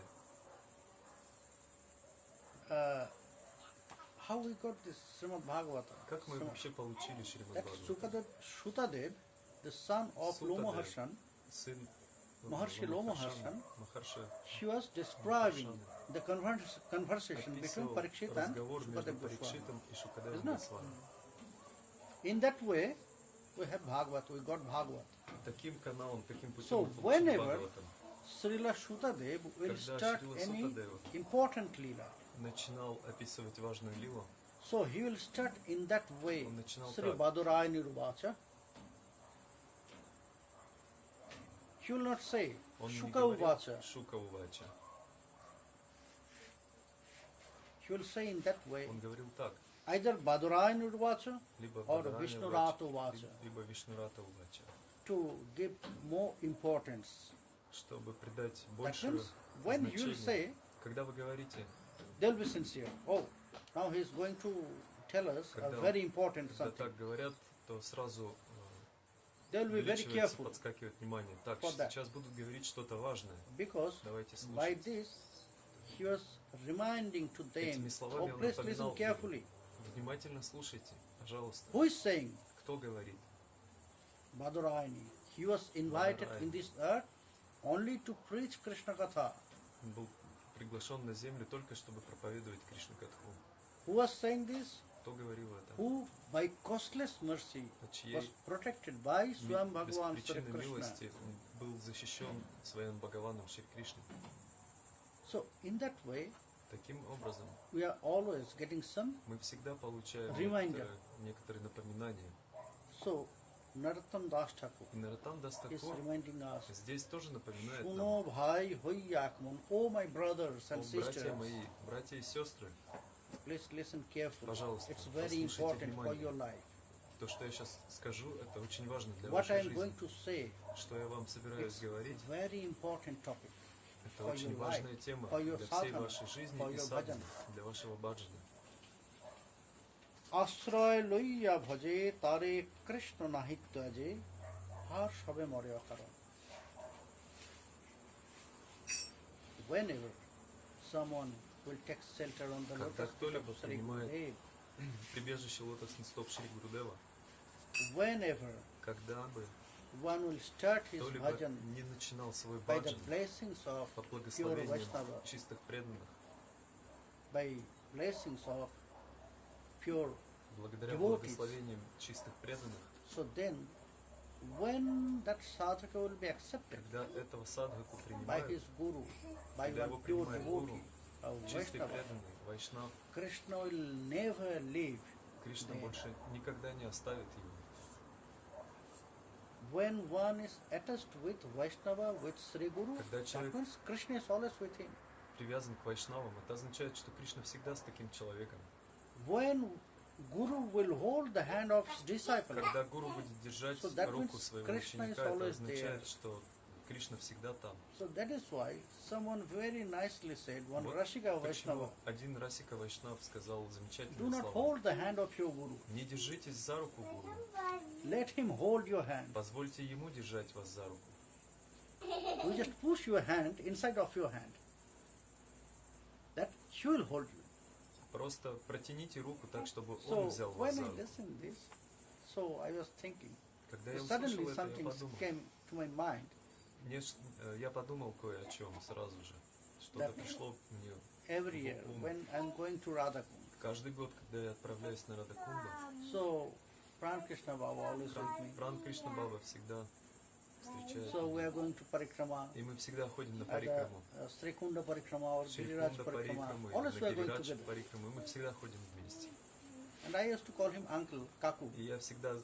how we got this Srimad Bhagavata? как мы вообще получили Шримад That Бхагавата? Shutadev, the son of Сутадев, Lomaharshan, сын Maharshi Lomaharshan, Махарши, he was describing the conversation between описывал Parikshit and разговор между Shukadeva Goswami. Парикшитом и Шукадевом Isn't it? Госвами. In that way, we have Bhagavat, we got Bhagavat. Таким каналом, таким So, путем мы получили whenever Бхагаватам. Srila Shutadev will Когда start Srila any Shukadeva important lila, Начинал описывать важную лилу, so he will start in that way. Он начинал Sri так. Badurai Niruvacha. He will not say он не Shuka говорит Uvacha. Шука Увача. He will say in that way Он говорил так, either Badurai Niruvacha либо or Бадарани Vishnurata Увача, Uvacha либо Вишнурата Увача, to give more importance. чтобы придать That большее means when you will значение. say, Когда вы говорите, they'll be sincere. Oh, now he is going to tell us a Когда very important когда something. так говорят, то сразу they will be very увеличивается, careful подскакивает внимание. Так, for that. сейчас будут говорить что-то важное. because Давайте by слушать. this he was reminding to them, Этими словами oh он please listen напоминал им. carefully. Внимательно слушайте, пожалуйста. Who is saying? Кто говорит? Badarayani. He was invited Badarayani. in this earth only to preach Krishna Katha. Он был приглашен на землю только чтобы проповедовать Кришну Катху. Who was saying this? Кто говорил это? Who by costless mercy От чьей was protected by Swam Bhagavan Sri беспричинной Krishna. милости он был защищен своим Бхагаваном Шри Кришной. So in that way, Таким образом, we are always getting some. мы всегда получаем Reminder. некоторые напоминания. So Narottam Das Thakur И Наротам Дас is Такур reminding us. здесь тоже напоминает нам: Suno bhai hoy akmun. Oh my brothers and «О, братья sisters, мои, братья и сестры, please listen carefully. Пожалуйста, It's very послушайте important for внимание. your life. то, что я сейчас скажу, это очень важно для What вашей I am жизни. going to say, Что я вам собираюсь it's говорить, a very important topic это for очень your важная life, тема for your для всей sadhana, вашей жизни for и your садханы, bhajan. для вашего баджана. আশ্রয় লইয়া ভজে তারে কৃষ্ণ নাহিত্য যে আর সবে মরে অকারণ. Whenever someone will take shelter on the Когда lotus feet кто-либо of Sri принимает Gurudev, Прибежище лотосных стоп Шри Гурудева, whenever когда бы one will start his кто-либо bhajan не начинал свой by the баджан blessings of под pure благословением Vaisnava, чистых преданных, by blessings of pure, благодаря Devotees. благословениям чистых преданных, so then when that sadhaka will be accepted когда этого садхаку by принимают, his guru, by когда one его pure принимает гуру, devotee of чистый Vaishnava, преданный Вайшнав, Krishna will never leave. Кришна there. больше никогда не оставит его. When one is attached with Vaishnava, with Sri Guru, Когда that человек- means Krishna is always with him. Привязан к Вайшнавам, это означает, что Кришна всегда с таким человеком. When Guru will hold the hand of his disciple, Когда гуру будет держать So that руку means своего Krishna is ученика, это always означает, there. что Кришна всегда там. so that is why someone very nicely said, one Вот Rashika почему Vaishnava, один Расика Вайшнав сказал do замечательные not слова. hold the hand of your Guru. Не держитесь за руку гуру, Let him hold your hand. позвольте ему держать вас за руку. You just push your hand inside of your hand. That he will hold you. Просто протяните руку так, чтобы он So взял вас when за I руку. listened this, so I was thinking, Когда я suddenly услышал это, я something подумал. came to my mind. Я подумал кое о чем сразу же. Что-то Да. пришло мне Every year when I'm going to Radhakund. каждый год, когда я отправляюсь на Радакунду. So Pran Krishna Baba always with me. Пран Кришна Баба всегда встречает So we меня. are going to Parikrama, И мы всегда ходим на at Парикраму. Sri Kunda Parikrama or Giriraj Шрикунда Parikrama. Парикрамы, Always we на are going Гирирадж together. Парикрамы. Мы всегда ходим вместе. And I used to call him Uncle Kaku. И я всегда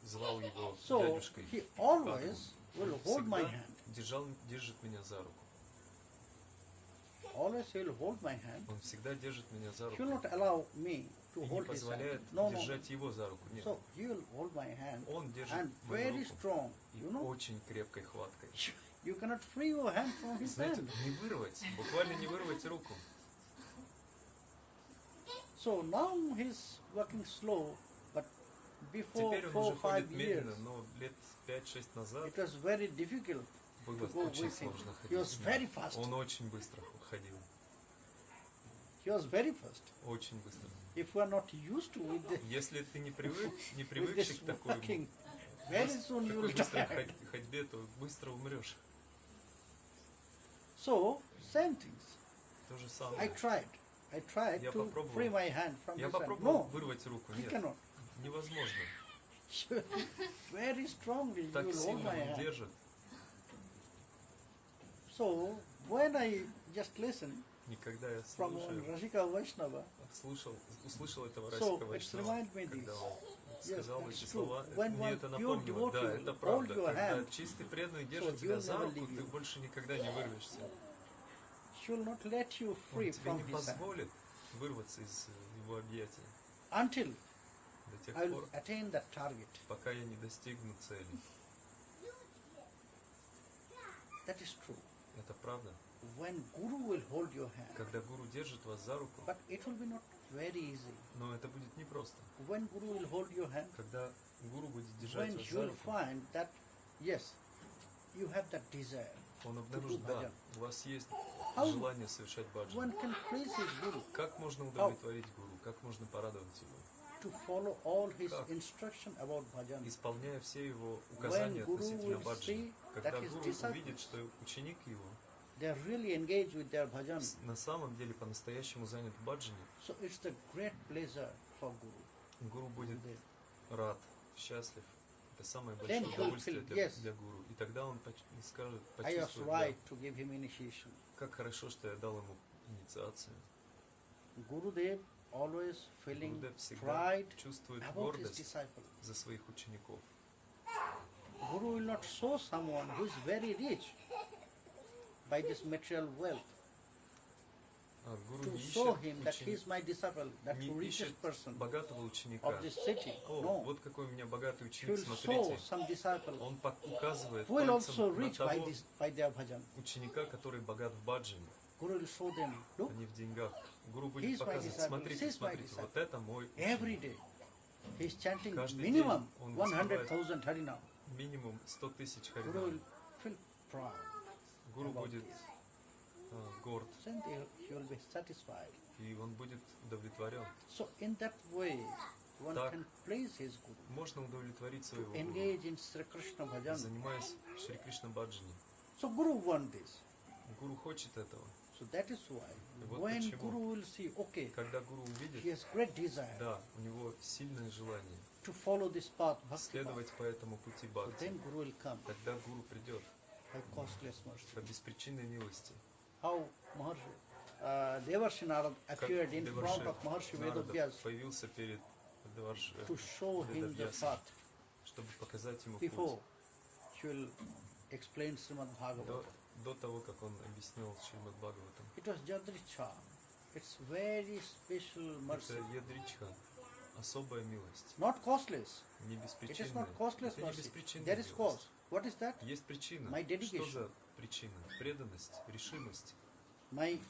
звал его So дядюшкой. he always will Он hold my всегда hand. держит меня за руку. Always he will hold my hand. Он всегда держит меня за He will руку. not allow me to И не hold his hand. позволяет No, no. держать его за руку. Нет. So he will hold my hand Он держит and мою very руку. strong. И You know, очень крепкой хваткой. you cannot free your hand from his Знаете, hand. не вырвать, буквально не вырвать руку. So now he's working slow, but before Теперь он 4 уже or 5 ходит years, медленно, но лет 5-6 назад it was very difficult было to go очень with him. сложно He was ходить. very fast. Он очень быстро ходил. He was very fast. Очень быстро. If you are not used to with, Если ты не with привыкший this к такой working, very soon you will быстрой die. ходьбе, то быстро умрешь. So same things. То же I самое. tried. I tried Я to попробовал. free my hand from Я his hand. попробовал No, вырвать руку. he Нет, cannot. невозможно. Very strongly you Так will hold сильно my он hand. держит. So when I just listened Никогда я from слушаю, Rashika Vaishnava, услышал этого So, Расика it Вайшнава, remind me когда this. он Yes, сказал that's эти true. слова, When мне one это pure напомнило. Да, devotee это will правда. hold your Когда hand, чистый преданный держит he тебя will за never руку, leave ты you. больше никогда не вырвешься. she will not let you Он free тебе from не his hand позволит вырваться из его объятий until до тех I will пор, attain that target. пока я не достигну цели. That is true. Это правда. when Guru will hold your hand, Когда гуру держит вас за руку, but it will be not very easy. но это будет непросто. When Guru will hold your hand, Когда гуру будет держать when вас you за will руку, find that, yes, you have that desire. он обнаружит, do да, bhajan. у вас есть How желание совершать баджан. One can praise his Guru Как можно удовлетворить гуру? Как можно порадовать его? to follow all his Как? instruction about bhajan. Исполняя все его указания When Guru относительно will баджана. see Когда that his гуру disciples- увидит, что ученик его They are really engaged with their bhajan. на самом деле по-настоящему занят в баджане, So it's the great pleasure for Guru. гуру будет They- рад, счастлив. Это самое Then большое he will удовольствие feel, для, yes. для гуру. И тогда он скажет, I was почувствует, right to give him initiation. как хорошо, что я дал ему инициацию. Gurudev always feeling Гурудев всегда pride чувствует about his гордость disciple. за своих учеников. Guru will not show someone who is very rich by this material wealth Гуру to не show him ищет, that he is my disciple, that не richest ищет person богатого ученика. of this city. О, No, вот какой у меня богатый he ученик, will show смотрите. some disciple Он указывает who will also пальцем на rich by, того by their bhajan. ученика, который богат в баджане, Guru will show them, look, а не в деньгах. Гуру He будет is my показывать, disciple, смотрите, he is my смотрите, disciple. вот это мой every ученик. day he is chanting Каждый minimum день он 100,000 harinam. Минимум 100 тысяч Guru харинам. will feel proud. Гуру about будет this. горд, Then he will be satisfied. и он будет удовлетворен. So in that way, one Так. can praise his Guru, Можно удовлетворить своего гуру, engage in Sri Krishna bhajan. занимаясь Шри Кришна баджани. So Guru want this. Гуру хочет этого. So that is why Вот when почему. Guru will see, okay, Когда гуру he увидит, has great desire да, у него сильное желание to follow this path, bhakti path, следовать по этому пути so бхакти, then Guru will come тогда гуру придет by costless mercy. по беспричинной милости. How Maharshi, Devarshi Narad Как appeared in front Деварши of Maharshi Нарада Vedavyas появился перед to show him the Ведавьясом, path. чтобы показать ему Before путь. she will explain Srimad Bhagavatam. До того, как он объяснил Шримад Бхагаватам. It was Jadricha. It's very special mercy. Это ядричха, особая милость, Not costless. не It is беспричинная. not costless Это не mercy. беспричинная There is милость. cause. What is that? Есть причина. My Что dedication. за причина? Преданность, решимость. My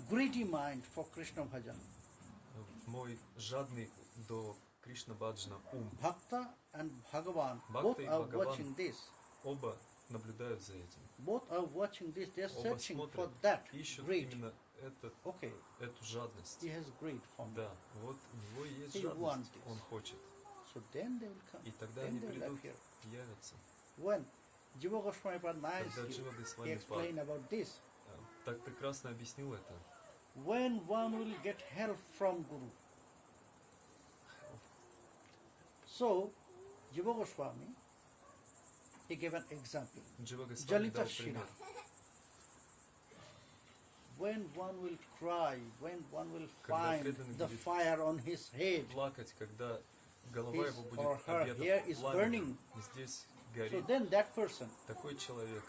greedy mind for Krishna bhajan. Мой жадный до Кришна Баджана ум. Bhakta and Bhagavan Bhakta both и are Bhagavan. watching this. Оба наблюдают за этим. Both are watching this. They are Оба searching for смотрят, that ищут greed. именно Okay, эту жадность. he has greed for me. Да, вот у него есть He wants жадность, this. он хочет. So then they will come. И тогда Then они they will придут, appear. явятся. When Jiva Goswami Pad Когда Maharaj Джива he Госвами explained about this. так прекрасно объяснил это. When one will get help from Guru. So, Jiva Goswami, he gave an example. Джива Госвами Jalita дал Shira. пример. When one will cry, when one will Когда find преданный the будет fire on his head, Плакать, когда голова His его or будет her объята hair is пламенем, burning. и здесь so горит. then that person, Такой человек,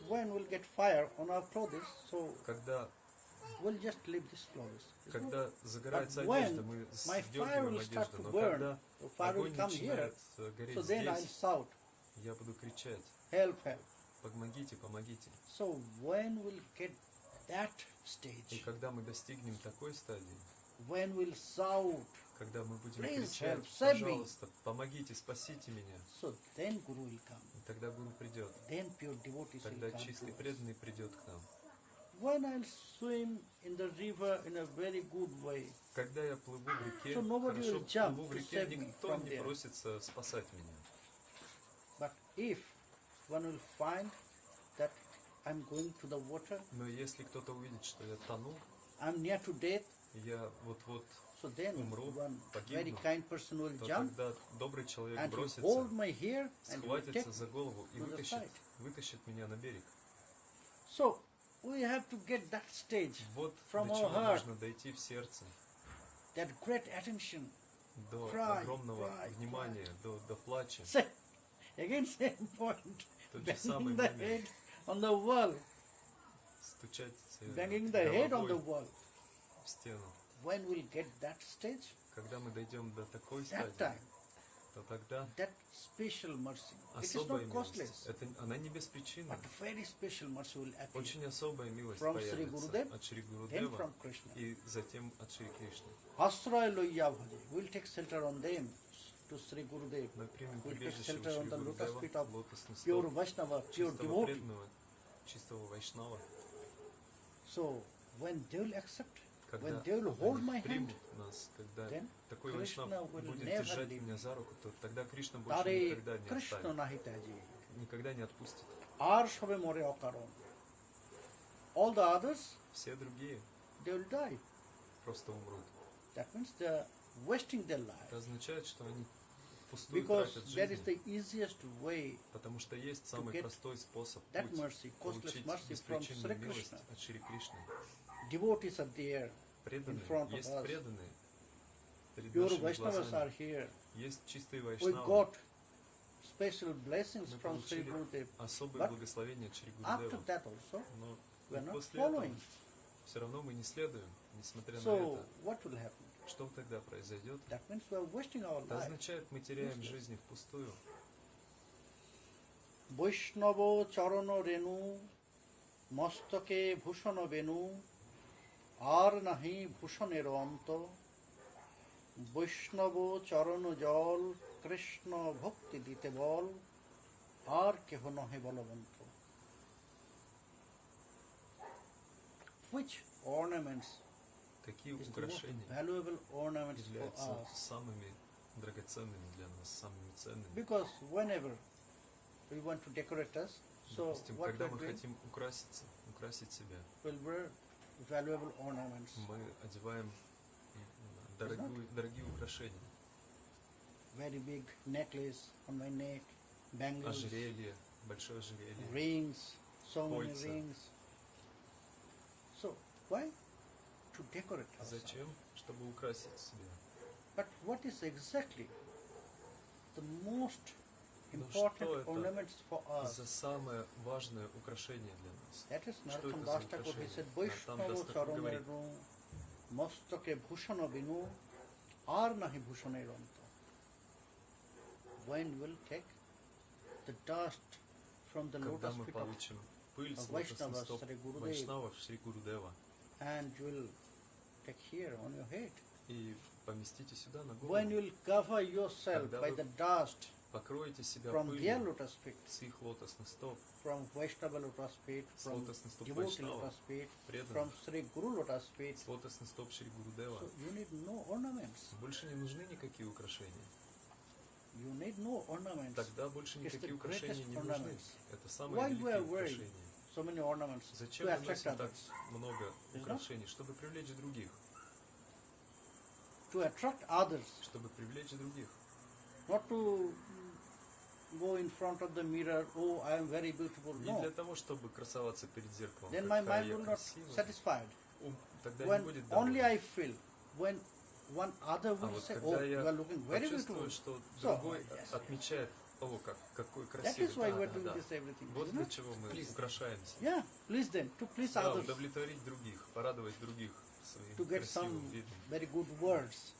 when will get fire on our clothes, so когда we'll just leave this clothes. Когда загорается But when одежда, мы my fire сдергиваем will start одежду, to но burn, когда the fire will огонь come here, начинает so гореть then I'll здесь, shout, я буду кричать: help, help. помогите, помогите. So when we'll get that И stage, когда мы достигнем такой стадии, when we'll shout, когда мы будем Please кричать: help, save me. пожалуйста, помогите, спасите меня, so then Guru will come. и тогда Гуру придет, Then pure devotees will тогда come чистый to us. преданный придет к нам. When I'll swim in the river in a very good way, Когда я плыву в реке, So nobody хорошо will jump плыву в to реке, save me никто from не there. просится спасать меня. but if one will find that I'm going to the water, Но если кто-то увидит, что я тону, I'm near to death, и я вот-вот, so then Умру, one погибну, very kind person will то jump тогда добрый человек and will бросится, hold my hair and will take схватится за голову и to the side. вытащит меня на берег. So we have to get that stage Вот from до our чего heart, нужно дойти в сердце, that great attention. до Cry, огромного cry, внимания, до плача. Say, again same point, Тот же самый banging the момент. head on the wall, Стучать banging the head on the головой wall. в стену. When we'll get that stage, Когда мы дойдем до такой that стадии, time то тогда that special mercy, it is особая not милость, costless, она не без причины. but very special mercy will appear Очень особая милость from Sri появится Gurudev, от Шри then Гурудева from Krishna. и затем от Шри Кришны. Asraya loya bhaje, we will take shelter on them to Sri Gurudev. Мы примем We will take прибежище у shelter on Шри the lotus Гурудева, feet of лотосный pure стоп Vaishnava, pure чистого devotee. преданного, чистого вайшнава. So when they will accept, when Когда they will hold my они hand, примут нас, когда then такой Krishna вайшнав will будет never держать leave меня me. за руку, то тогда Кришна больше Tare никогда не Krishna оставит, nahi taji. никогда не отпустит. Ar shobe more akaron. All the others, Все другие they will die. просто умрут. That means they are wasting their life. Это означает, что они впустую Because тратят that is жизнь, the easiest way, потому что есть самый get простой способ that путь mercy, costless получить mercy from беспричинную Sri милость Krishna. от Шри Кришны. Devotees are there, Преданные, front of есть us. преданные перед pure нашими Vaishnavas are глазами, here. есть чистые We вайшнавы. got special blessings Мы from Sri получили Gurudev. особые But благословения от Шри after Гурудева, that also, но we are not после этого following. все равно мы не следуем, несмотря на So это. what will happen? Что тогда произойдет? That means we are wasting our Это life. означает, мы теряем Useless. жизни впустую. বৈষ্ণব চরণ রেণু মস্তকে ভূষণ বেণু আর নাহি ভূষণের অন্ত বৈষ্ণব চরণ জল কৃষ্ণ ভক্তি দিতে বল আর কেহ নহে Balwant. Which ornaments Какие is the most украшения valuable ornaments for являются us? самыми драгоценными для нас, самыми ценными? Because whenever we want to decorate us, so Допустим, what когда we мы do, хотим украсить себя, we'll wear valuable ornaments. мы одеваем дорогие украшения, Very big necklace on my neck, bangles, ожерелье, большое ожерелье. rings, so many Кольца. rings. So why? To decorate ourselves. Зачем? Чтобы украсить себя. But what is exactly the most Ну, important что это ornaments for us? За самое важное украшение для нас. That is Что Narottam это Das за Thakur. He украшение? said, Наротам Vaishnava Дас Тхакур charana говорит, renu mastake bhushana binu ar nahi bhushane ranta. When we'll take the dust from the когда lotus мы feet of получим пыль с Vaishnava, лотосных стоп Sri Gurudev. вайшнавов Шри Гурудева and you will take here on your head. и поместите сюда на When голову, you will cover yourself Когда by вы the dust покройте себя from their пылью lotus feet, с их лотосных стоп, from Vaishnava lotus feet, с from лотосных стоп devotee Вайшнава, lotus feet, from преданных, Sri Guru lotus feet. с лотосных стоп Шри Гурудева. So you need no ornaments. Больше не нужны никакие украшения. You need no ornaments. Тогда больше It's никакие the украшения greatest не нужны. ornaments. Это самые Why we великие are wearing украшения. so many ornaments Зачем to мы attract носим так others? много Is украшений? Чтобы привлечь других. To attract others, Чтобы привлечь других. not to go in front of the mirror. Oh, I am very beautiful. Не No. для того, чтобы красоваться перед зеркалом. Then my Какая mind я will not красивая. satisfied. Ум тогда не When будет only доволен. I feel, when one other А will вот say, oh, когда you я are looking very beautiful. почувствую, что So, другой yes. отмечает, о, какой That красивый. is why we are Да, doing да, this да. everything. Вот isn't для it? чего мы украшаемся. Yeah, please them, to please Да, others, удовлетворить других, порадовать других своим to get some красивым видом, very good words,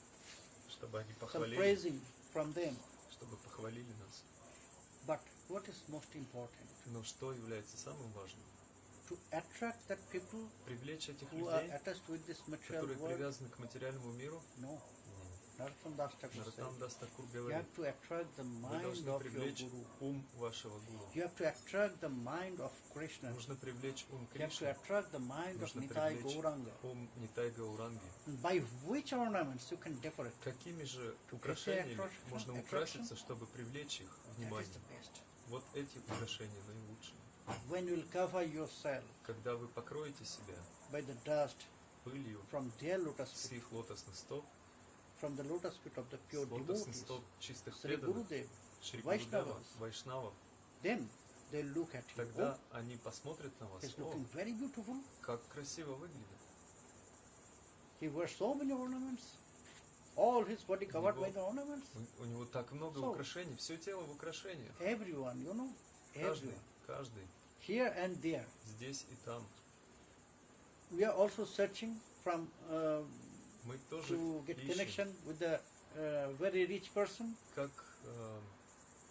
чтобы они some похвалили, praising from them. чтобы похвалили нас. But what is most important? Но что является самым важным? To attract that people Привлечь этих who are людей, attached with this material которые world? привязаны к материальному миру. No. Narottam Das Thakur said, Наротам Дас Тхакур you говорит, have to attract the вы mind должны of your привлечь Guru. ум вашего гуру. You have to attract the mind of Krishna. Нужно привлечь ум You have to Кришны. attract the mind of Нужно Nitai привлечь Gauranga. ум Нитай Гауранги. By which ornaments you can decorate? Какими же To украшениями get attraction, можно attraction? украситься, чтобы привлечь их That is внимание? the best. Вот эти украшения наилучшие. When you will cover yourself Когда вы покроете себя by the dust пылью from their lotus с feet, их лотосных стоп, from the lotus feet of the pure с лотосных devotees, стоп чистых Sri преданных, Gurudev, Шри Гурудева, Vaishnavas, Вайшнавов, then they look at you. тогда Oh, они посмотрят на вас, he's о, looking very beautiful. как красиво выглядит. He wears so many ornaments. All his body covered by the ornaments. У него так много So, украшений, все тело в украшениях. Everyone, you know, Каждый, everyone. каждый, Here and there. здесь и там. We are also searching from Мы тоже to get ищем, connection with the very rich person? Как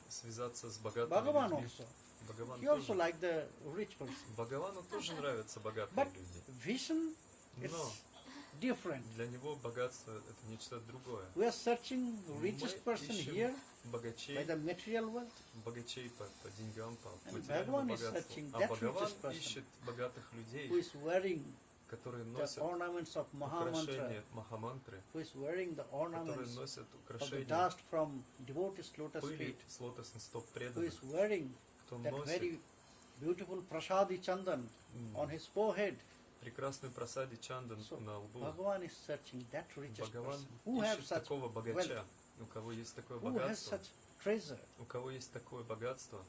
связаться с богатыми Bhagavan людьми? also. Бхагаван He also тоже. like the rich person. Бхагавану тоже нравятся богатые But люди. vision is Но different. для него богатство это нечто другое. We are searching richest Мы person ищем here by богачей, the material wealth. богачей по деньгам, по And материальному Bhagavan is богатству. searching А that Бхагаван richest person ищет богатых людей, who is wearing которые the носят ornaments of Mahamantra, украшения Махамантры, who is wearing the которые ornaments носят of the украшения dust from devotees' lotus пыли feet, с лотосных стоп who преданных, is wearing кто that носит very beautiful prasadi chandan on his forehead. прекрасную прасади чандан So на лбу. Bhagavan is searching that richest Бхагаван person who have ищет such такого wealth, богача, у кого есть такое who has богатство, such treasure, у кого есть такое богатство,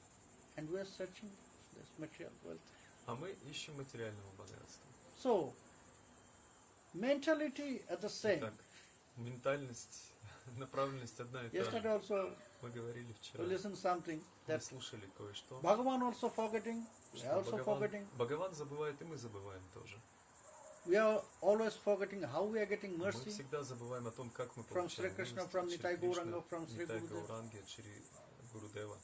and we are searching this material wealth. а мы ищем материального богатства. So mentality at the same. Итак, ментальность, направленность одна и та Yesterday же. also Мы говорили we вчера, listened something мы that слушали кое-что, Bhagavan also forgetting, we are что also forgetting. Бхагаван забывает, и мы забываем тоже. We are always forgetting how we are getting Мы mercy всегда забываем о том, как мы from получаем Sri Krishna, милость from от Шри Nitai Кришны, Gauranga, from Sri Нитай Gurudev. Гауранги, от Шри Гурудева.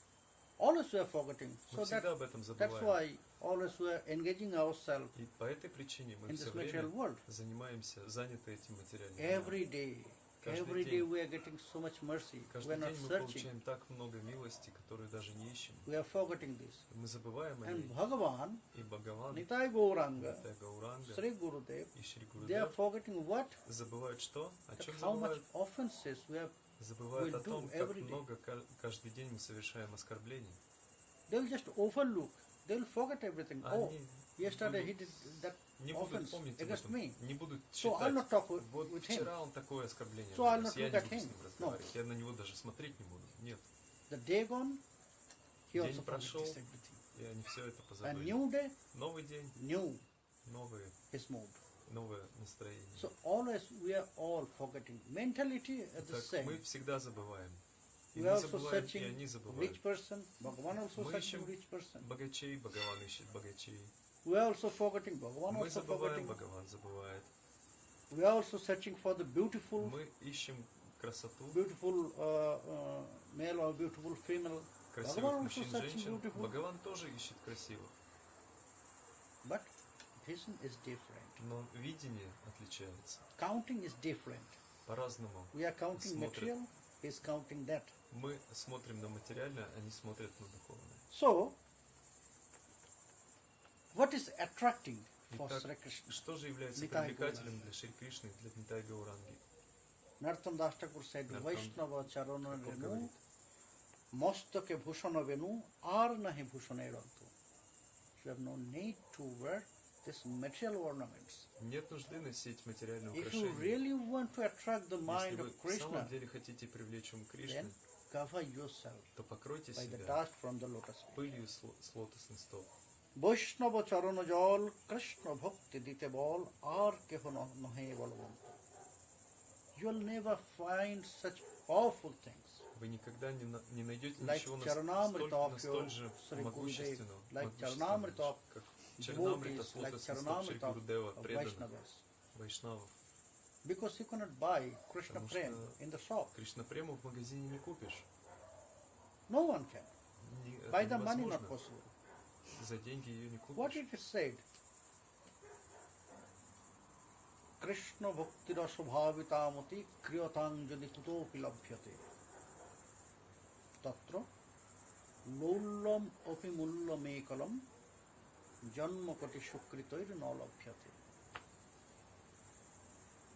Always we are forgetting. Мы So всегда об этом that's забываем. why always we are engaging ourselves И по этой причине мы in все this material время world. занимаемся, заняты этим материальным миром. Every day Каждый we день. are getting so much mercy. We Каждый are not день мы searching. получаем так много милости, которую даже не ищем. We are forgetting this. Мы забываем о And ней. Bhagavan, И Бхагаван, Nitai Gauranga, Нитай Гауранга Sri Gurudev, и Шри they are Гурудев forgetting what? забывают что? О That чем how much забывают? offenses we have. Забывают we о том, do как every day. много каждый день мы совершаем оскорблений. They'll just overlook. They'll forget everything. Oh, Они yesterday he будут- did that не будут offense помнить об against этом, me. не будут So I'll not считать. talk Вот with him. вчера он такое оскорбление So I'll нанес, not я look не at буду с him. ним разговаривать, я на него даже смотреть не буду. Нет, The day gone, he День also forgets прошел. everything. я не все это A позабыл. new day, Новый день, new новые, his mood. новое настроение. So always we are all forgetting. Mentality at the Так мы same. всегда забываем. И We мы are also забываем, и searching они забывают. rich person. Bhagavan also Мы searching ищем rich person. богачей, Бхагаван ищет богачей. We are also forgetting. Bhagavan Мы also забываем, forgetting. Бхагаван забывает. We are also searching for the beautiful, Мы ищем красоту, beautiful male or beautiful female. красивых Bhagavan also мужчин, searching женщин. beautiful. Бхагаван тоже ищет красивых. But vision is different. Но видение отличается. Counting is different. По-разному. We are counting Смотрят. material, he is counting that. Мы смотрим на материальное, они смотрят на духовное. So, what is attracting for Итак, Sri Krishna? что же является Нитай привлекательным Гауранга. для Шри Кришны, для Нитай Гауранги? Narottam Das Thakur said, Narottam Vaisnava charana Thakur renu, говорит, mastake bhushana venu, ar nahi bhushaner antu. You have no need to wear these material ornaments. Нет нужды носить материальные If you украшения. really want to attract the Если mind вы of в самом Krishna, деле хотите привлечь ум Кришны, then cover yourself то покройте by the себя dust from the lotus feet. пылью с лотосных стоп. বৈষ্ণব চরণ জল কৃষ্ণ ভক্তি দিতে বল আর কেহ নহে Balwant. You will never find such powerful things Вы никогда не найдете like ничего Charanamrita of your настолько же Sri Gurudev, могущественного, like Charanamrita of как Чаранамрита devotees, с like лотосных стоп Шри Charanamrita Гурудева, of преданных Vaishnavas. вайшнавов. Because you cannot buy Krishna Потому Prem что in the shop. Кришна Прему в магазине не купишь. No one can. Это By the money not невозможно. possible. За деньги ее не What купишь. it is said? Krishna bhakti rasa bhavitamati kriyatang jadi kutopi labhyate. Tatra lullam api mullam ekalam janma kati sukritoir na labhyate.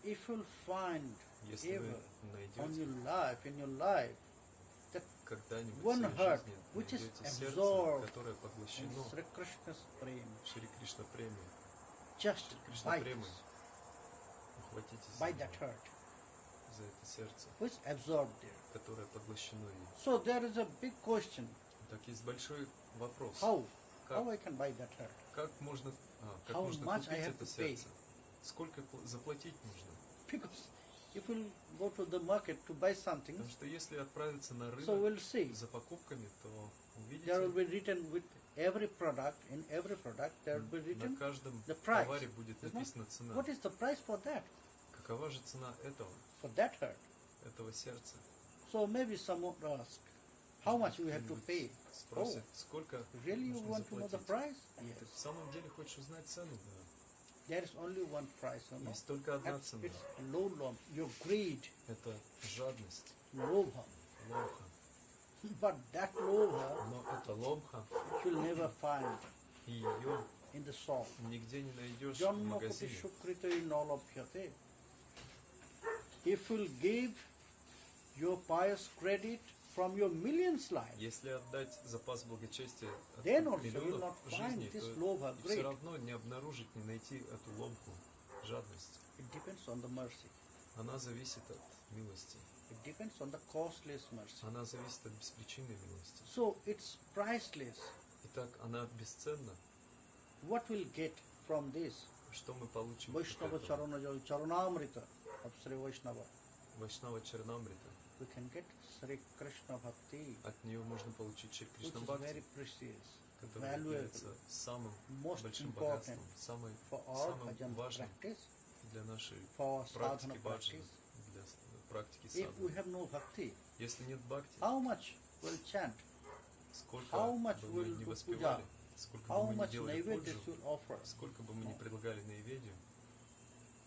If you'll find Если ever вы on найдете your life, in your life, that когда-нибудь one в своей heart жизни which is найдете сердце, absorbed которое in поглощено Sri Krishna's prem, в Шри Кришна Преме, just Кришна bite Премы, ухватитесь by that heart, за это сердце, which absorbed there. которое поглощено ей. So there is a big question. Так есть большой вопрос. How Как, I can buy that heart? как можно How much купить I have это to pay? сердце? Сколько заплатить нужно? Because if we'll go to the market to buy something, Потому что если отправиться на so рынок we'll see за покупками, то there will увидите, be written with every product, in every product there will be на written каждом the price. товаре будет Isn't it? написана цена. What is the price for that? Какова же цена этого? For that heart. этого сердца. So maybe someone ask, how much we have to pay? Спросит, сколько Really you нужно want to know the заплатить? price? Ты Yes. в самом деле хочешь узнать цену? Да. There is only one price, you know. Есть только одна It's цена. lolom, your greed, Это жадность, lobha. ломха. But that lobha Но эта ломха, you'll never find и ее in the shop. нигде не найдешь в Janma koti магазине. sukrita nalabhyate. If you'll give your pious credit from your millions life, Если отдать запас благочестия от then also you will миллионов not find жизней, this то lobha все great. равно не обнаружить, не найти эту ломку, жадность. It depends on the mercy. Она зависит от милости. It depends on the costless mercy. Она зависит от беспричинной милости. So it's priceless. Итак, она бесценна. What we'll get from this? Что мы получим? Vaishnava Charanamrita of Sri Vaishnava. Вайшнава Чарнамрита. We can get Sri Krishna Bhakti, От нее можно получить Шри which Кришна is Бхакти, very precious, который valuable является самым most большим important богатством, самым for our самым bhajan важным practice, для нашей for our sadhana практики баджана, practice. для практики If we садханы. have no bhakti, Если нет бхакти, how much will chant? сколько How much бы мы will не do воспевали, puja? сколько бы How мы не much делали naivedya пуджу, you'll offer? сколько бы мы не предлагали наиведию,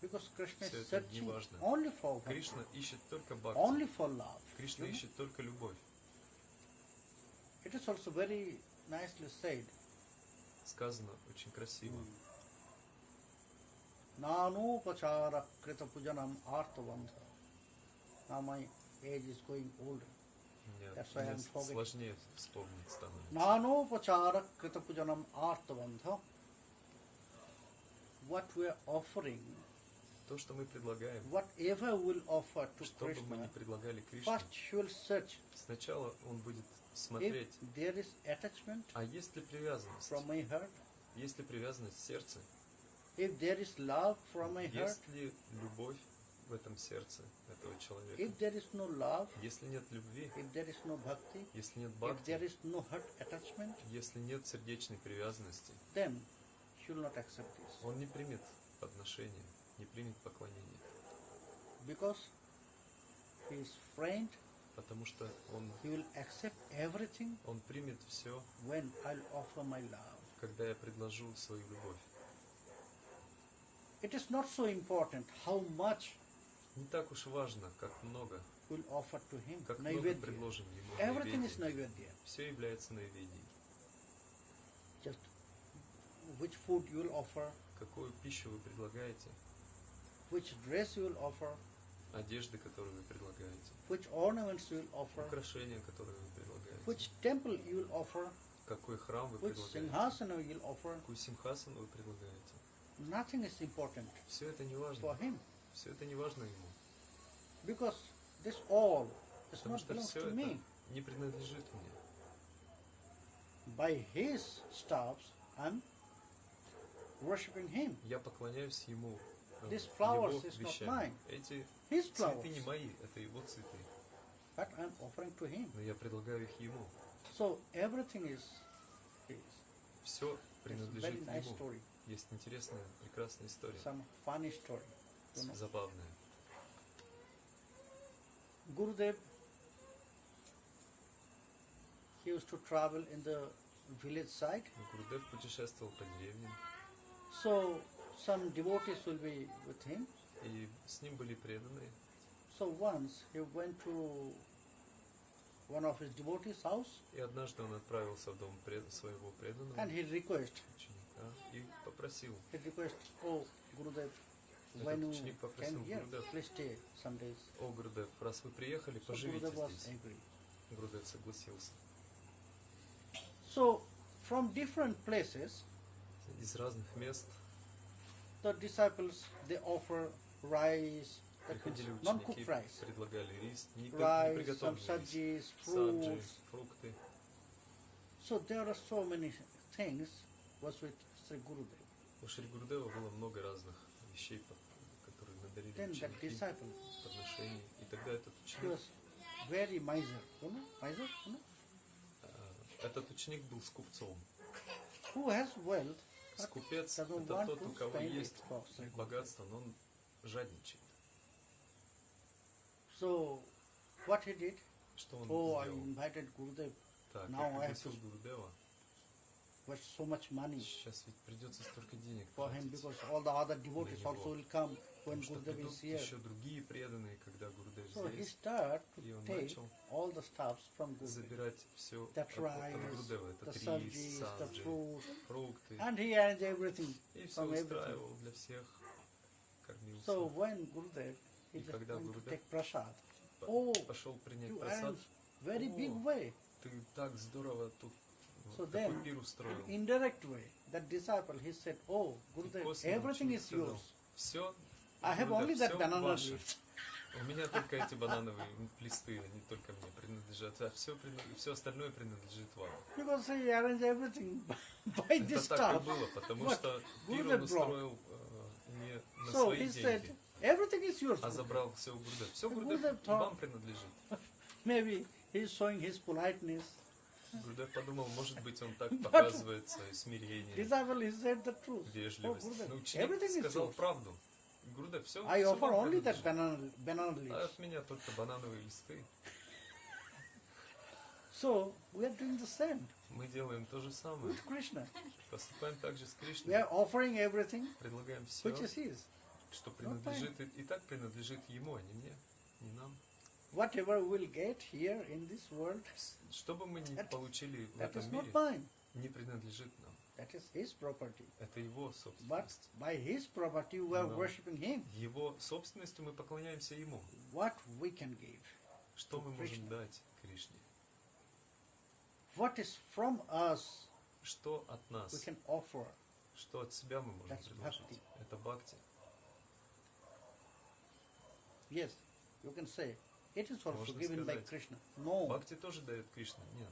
Because Krishna Все is это не searching важно. only for bhakti, Кришна ищет только only бхакти. for love. Кришна You know? ищет только любовь. It is also very nicely said. Сказано очень красиво. Nanopachara krita pujanam artavandha. Now my age is going older. That's why Мне I'm forgetting. сложнее вспомнить становится. Nanopachara krita pujanam artavandha. What we are offering, То, что мы предлагаем, whatever we'll offer to что бы мы ни Krishna, предлагали Кришне, first you will search сначала он будет if смотреть, there is attachment а есть ли привязанность? from my heart, Есть ли привязанность в сердце? if there is love from my heart, Есть ли любовь в этом сердце этого человека? if there is no love, Если нет любви, if there is no bhakti, если нет if бхакти, there is no heart attachment, если нет сердечной привязанности, then he will not accept this. он не примет подношение, не примет поклонение. Because he is friend, Потому что he will accept everything он примет все, when I'll offer my love. когда я предложу свою любовь. It is not so important how much Не так уж важно, как много, we'll offer to him. как много Naivedya. предложим ему Everything is наиведия. naivedya. Все является наиведием. Just which food you will offer, Какую пищу вы предлагаете, which dress you will offer, одежды, которые вы предлагаете, which ornaments you will offer, украшения, которые вы предлагаете, which temple you will offer, какой храм вы which предлагаете, singhasana you will offer. какую симхасану вы предлагаете. Nothing is important Все это не for важно. him Все это не важно ему. because this all does Потому not что belong все to это me. не принадлежит мне. By his staffs, I'm worshipping him. Я поклоняюсь ему, These его flowers is not вещам. mine. Эти His цветы не flowers, мои, это его цветы. but I'm offering to him. Но я предлагаю их ему. So everything is his. Все It's a принадлежит very nice ему. story. Есть интересная, прекрасная история. Some funny story. You know. Забавная. Gurudev, he used to travel in the village side. Гурудев путешествовал по деревне, So some devotees will be with him. и с ним были преданные. So once he went to one of his devotees' house И однажды он отправился в дом своего преданного and he request, ученика и попросил. oh Gurudev, when you came ученик попросил here, Гурудев, please stay some days. о, Гурудев, раз вы приехали, So поживите Gurudev was здесь. angry. Гурудев согласился. So from different places, Из разных мест the disciples they offer rice, that means приходили non-cooked ученики, rice, предлагали рис, не some приготовленный рис, sajis, саджи, fruits. фрукты. So there are so many things was with Sri Gurudev. У Шри Гурудева было много разных вещей, которые надарили Then that ученики, disciple, подношений. И тогда этот he ученик, was very miser, miser, этот ученик был скупцом. who has wealth, but Скупец – doesn't это want тот, у to кого spend it есть for Sri Gurudev. богатство, но он жадничает. So, what he did? Что он Oh, I сделал? invited Gurudev. Так, Now я I have пригласил to Гурудева. waste so much money Сейчас ведь придется столько денег for him тратить because all the other devotees него. also will come when Потому что Gurudev придут is here. еще другие преданные, когда Гурудев So he здесь. started И to он take начал all the stuffs from Gurudev. забирать все The от rice, Гурудева. Это the рис, sabjis, the сабджи, fruit, фрукты. and he arranged everything И все from everything. устраивал для всех, кормил So всех. when Gurudev И is just когда going to Гурудев take prasad, oh, пошел принять you просад, arranged very big О, way. ты так здорово тут So такой then, пир устроил. in indirect way, that disciple, he said, oh, Gurudev, everything is yours. Все, I have only that banana ваше. leaf. У меня только эти банановые листы, они только мне принадлежат, а все остальное принадлежит вам. Because he arranged everything by this Это так и stuff. было, потому What что пир Gurudev он brought. устроил не на So свои he said, деньги, everything is yours. а забрал все у Гурудева. Все Gurudev Гурудев thought- вам принадлежит. Maybe he's showing his politeness. Гурудев подумал, может быть, он так показывает свое смирение, Disciple, he said the truth. Oh, вежливость. Gurudev, Но ученик everything is сказал yours. правду. Гурудев, все, I offer вам only that принадлежит. banana А leaves. от меня только банановые листы. So we are doing the same Мы делаем то же самое. with Krishna. Поступаем также с We Кришной. are offering everything Предлагаем все, which is his. что принадлежит и так принадлежит ему, а не мне, не нам. Whatever we'll get here in this world, Что бы мы ни That- получили в that этом is not мире, mine. не принадлежит нам. That is his property. Это его But собственность. by his property, we are No. worshipping him. Его собственностью мы поклоняемся ему. What we can give, Что мы можем Кришне. дать Кришне? what is from us, Что от нас? we can offer. Что от себя мы можем That's предложить? bhakti. Это бхакти. Yes, you can say it is also Можно given by сказать. Krishna. No, Бхакти тоже дает Кришна? Нет.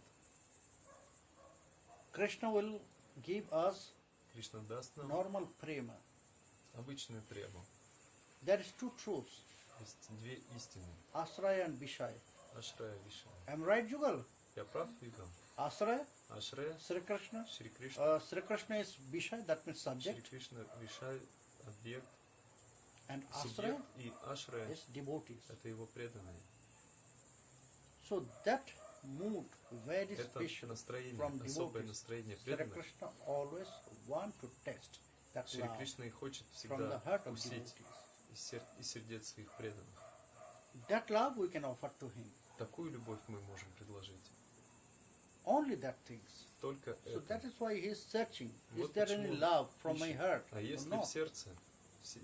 Krishna will give us Кришна даст нам normal prema. обычную прему. There is two truths, Есть две истины. Asraya and Vishaya. Ашрая, Вишая. Am I right, Jugal? Я прав, Югал? Asraya, Ашрая, Sri Krishna. Шри Кришна. Sri Krishna is Vishaya, that means Шри subject, Кришна, Вишай, объект, and субъект. Asraya И Ашрая is devotees. это его преданные. So that mood, very Это special настроение, from особое devotees. настроение Sri преданных. Krishna always want to test that Шри love Кришна и хочет from the всегда heart of вкусить devotees. из сердец своих преданных. That love we can offer to him. Такую любовь мы можем предложить. Only that things. Только So это. that is why he is searching. Is Вот there any почему love from my ищет. heart? А если No. в сердце,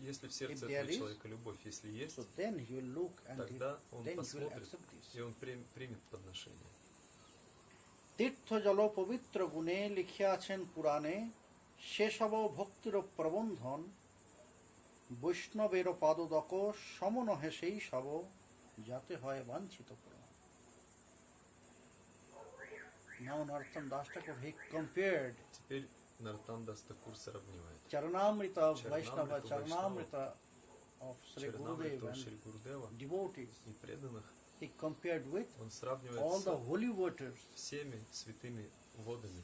если в сердце If there этого is, человека любовь, если есть, So then he will look and тогда он then he will посмотрит, accept this. и он примет подношение. তীর্থ জল পবিত্র গুণে লিখিয়াছেন পুরাণে সেসব ভক্তির প্রবন্ধন বৈষ্ণবের পাদদক সমনহে সেই সব যাতে হয় বাঞ্ছিত প্রমাণ. Now Narottam Das Thakur, he compared Теперь Нароттам Дас Thakur сравнивает Charanamrita of Vaisnava, Charanamrita Charanamrita of Sri Gurudev Чарнамриту and Шри Гурудева devotees. и преданных. He compared with Он сравнивает all the с holy waters. всеми святыми водами.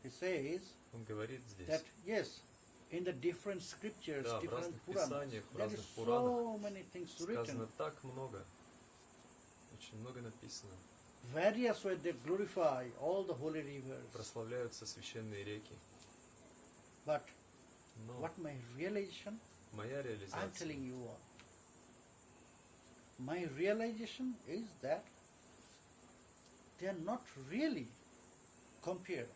He says Он говорит здесь, that yes, in the different scriptures, Да, в different разных Puranas, писаниях, в there is разных so Пуранах many things сказано written. так много, очень много написано. Various ways they glorify all the holy rivers. Прославляются священные реки. But Но what my realization, моя I'm реализация, telling you all. My realization is that they are not really compared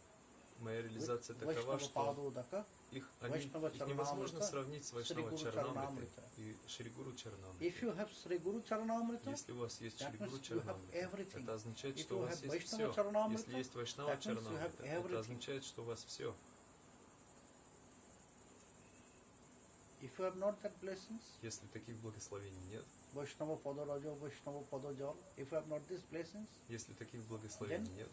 моя with реализация такова, Vaishnava что Padodaka, их Vaishnava невозможно Charanamrita, сравнить с Sri Вайшнава Guru Чарнамритой Charanamrita. и Шри Гуру If Чарнамритой. you have Sri Guru Charanamrita, Если у вас есть that Шри Гуру means you have Чарнамрита, everything. это означает, If что you у вас have есть Vaishnava все. Charanamrita, Если есть Вайшнава that means you have Чарнамрита, everything. это означает, что у вас все. if you have not that blessings, Если таких благословений нет, Vaishnava Padaraja, Vaishnava Padajal, if you have not these blessings, если таких благословений нет,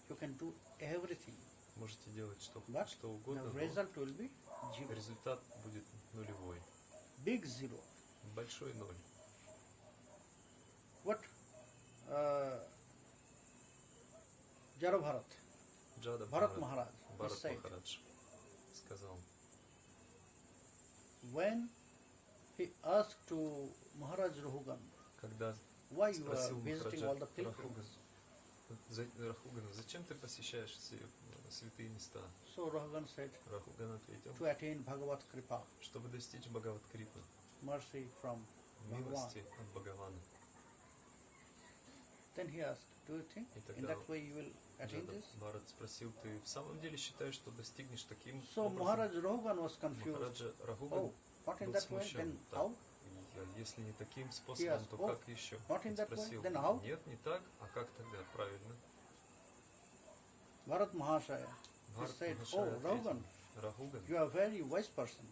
you can do everything. можете делать что But угодно, the но result will be zero. результат будет нулевой. Big zero. Большой ноль. What Jara Bharat, Джада Bharat Maharaj, he Бхарат said, Махарадж сказал, when he asked to Maharaj Rahugan, когда why you are спросил visiting Махараджа all the Рахуган, pilgrims? Рахугана, зачем ты посещаешь все святые места? So Rahugan said, Рахуган ответил, to attain Bhagavat Kripa, чтобы достичь Бхагават Крипы, mercy from Bhagavan. милости от Бхагавана. Then he asked, do you think И in тогда that way you will attain Джада this? Бхарат спросил, ты в самом деле считаешь, что достигнешь таким So образом? Maharaj Rahugan was confused. Махараджа Рахуган Oh, not in был that way, then смущен. how? Если не таким He способом, asked, то oh, как еще? not in Он that way, спросил, then how? нет, не так, а как тогда? Правильно. Bharat Mahasaya, he Бхарат said, Махашая oh Rahugan, ответил, Рахуган, you are a very wise person,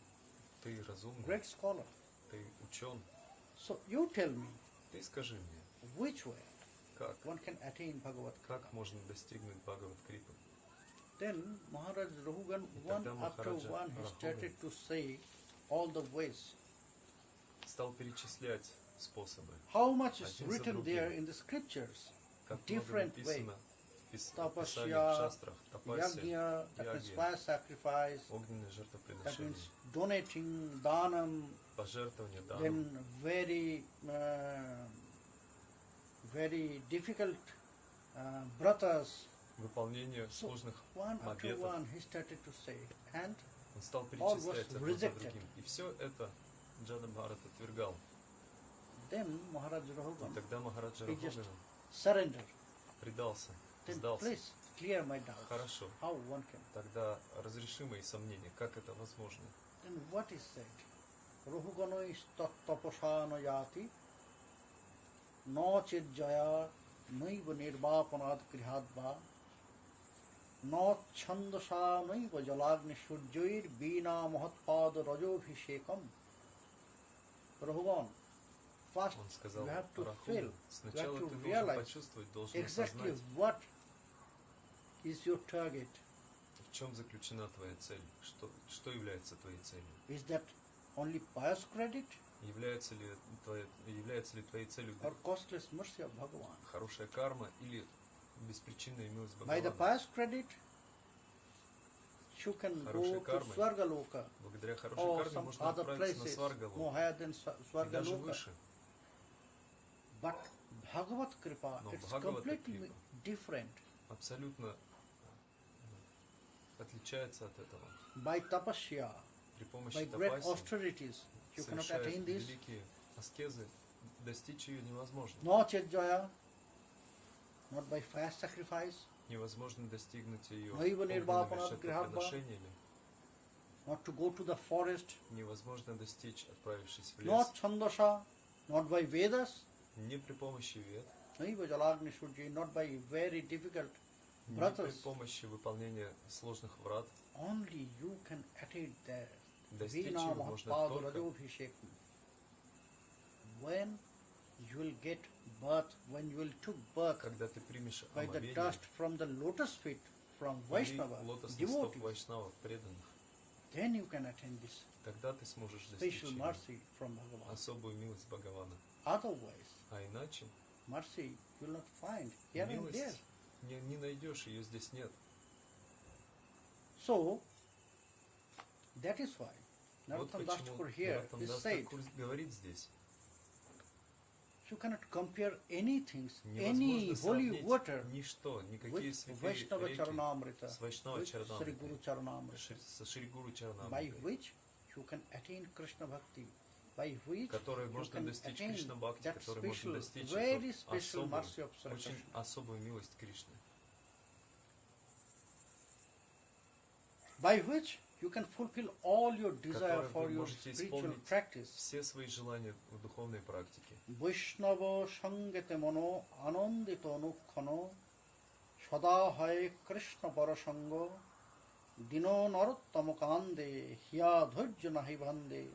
ты разумный, great scholar. ты учен. So you tell me, Ты скажи мне, which way как? one can attain Bhagavat Как Kripa? можно достигнуть Бхагават Крипы? Then Maharaj Rahugan, one тогда after Махараджа one, he Рахуган started to say all the ways. Стал перечислять способы. How much is Один за written другим. there in the scriptures? Как много Different way. написано в Писаниях, в Tapasya, шастрах, тапасия, Yagya, that means ягья, fire sacrifice, огненное that жертвоприношение, means donating, dhanam, пожертвование, данным, then very difficult bratas. выполнение So сложных one after обетов. one he started to say, and Он стал all was перечислять одно за rejected. другим. И все это Джада Бхарат отвергал. then Maharaj И Rahugan, тогда Махараджа he just Рахугана surrendered. предался, Then сдался. please clear my doubts. Хорошо. How one can? Тогда разреши мои сомнения, как это возможно. Then what is said? Rahuganoi taposano yati no chidjaya naiva nirvapanad krihadva no chandasa naiva jalagni surjoir bina mahatpada rajobhishekam. Rahugan, first Он сказал, you have to feel, Рахуган, you сначала have ты to должен realize почувствовать, должен exactly осознать, what is your target. в чем заключена твоя цель, что является твоей целью. Is that only pious credit Является ли твоей целью or costless mercy of Bhagavan? хорошая карма или беспричинная милость By the Бхагавана? pious credit, you can go Хорошей to кармой. Swargaloka Благодаря хорошей or карме some можно other отправиться на places Сваргалу more higher than и даже Swargaloka. выше. But Bhagavat Kripa, Но it's Бхагавата completely Крипа different. абсолютно отличается от этого. By tapasya, При помощи by great тапаси, austerities, you cannot совершая attain this. великие аскезы, достичь ее невозможно. No chedjaya, not by fire sacrifice, Невозможно достигнуть ее Наива огненными нирвапана жертвоприношениями. not to go to the forest, Невозможно достичь, отправившись в лес. not chandasa, not by Vedas, Не при помощи вед, naiva jalagni surji, not by very difficult не при brothers. помощи выполнения сложных врат. Only you can attain there. Достичь Vina его можно Mahatpada только, Rajobhishekam. When you will get birth, when you will took birth когда ты примешь by the омовение dust from the lotus feet from или Vaisnava, лотосных стоп devotees, вайшнавов преданных, then you can attain this тогда ты сможешь достичь special его, mercy from Bhagavan. особую милость Бхагавана. Otherwise, А иначе mercy you will not find here and there. милость не найдешь, ее здесь нет. So, that is why Вот Narottam Das почему Thakur here Наротам is Дас said, Thakур говорит здесь. you cannot compare anything, any Невозможно holy сравнить water ничто, никакие with святые Vaisnava реки Charanamrita, с Вайшнава with Sri Guru Чаранамритой, Charanamrita, со Шри Гуру by Чаранамритой, which you can attain Krishna Bhakti, by which которой you можно can достичь attain Кришна Бхакти, that которой можно special, достичь very эту special особую, mercy of Sri очень Krishna. особую милость Кришны, By which you can fulfill all your desire которой for вы your можете spiritual исполнить practice. все свои желания в духовной практике. Vaishnava Sangete Mano Anandito Anukkano Sada Hai Krishna Parasango Dino Narottama Kande Hiya Dhajya Nahi Bhande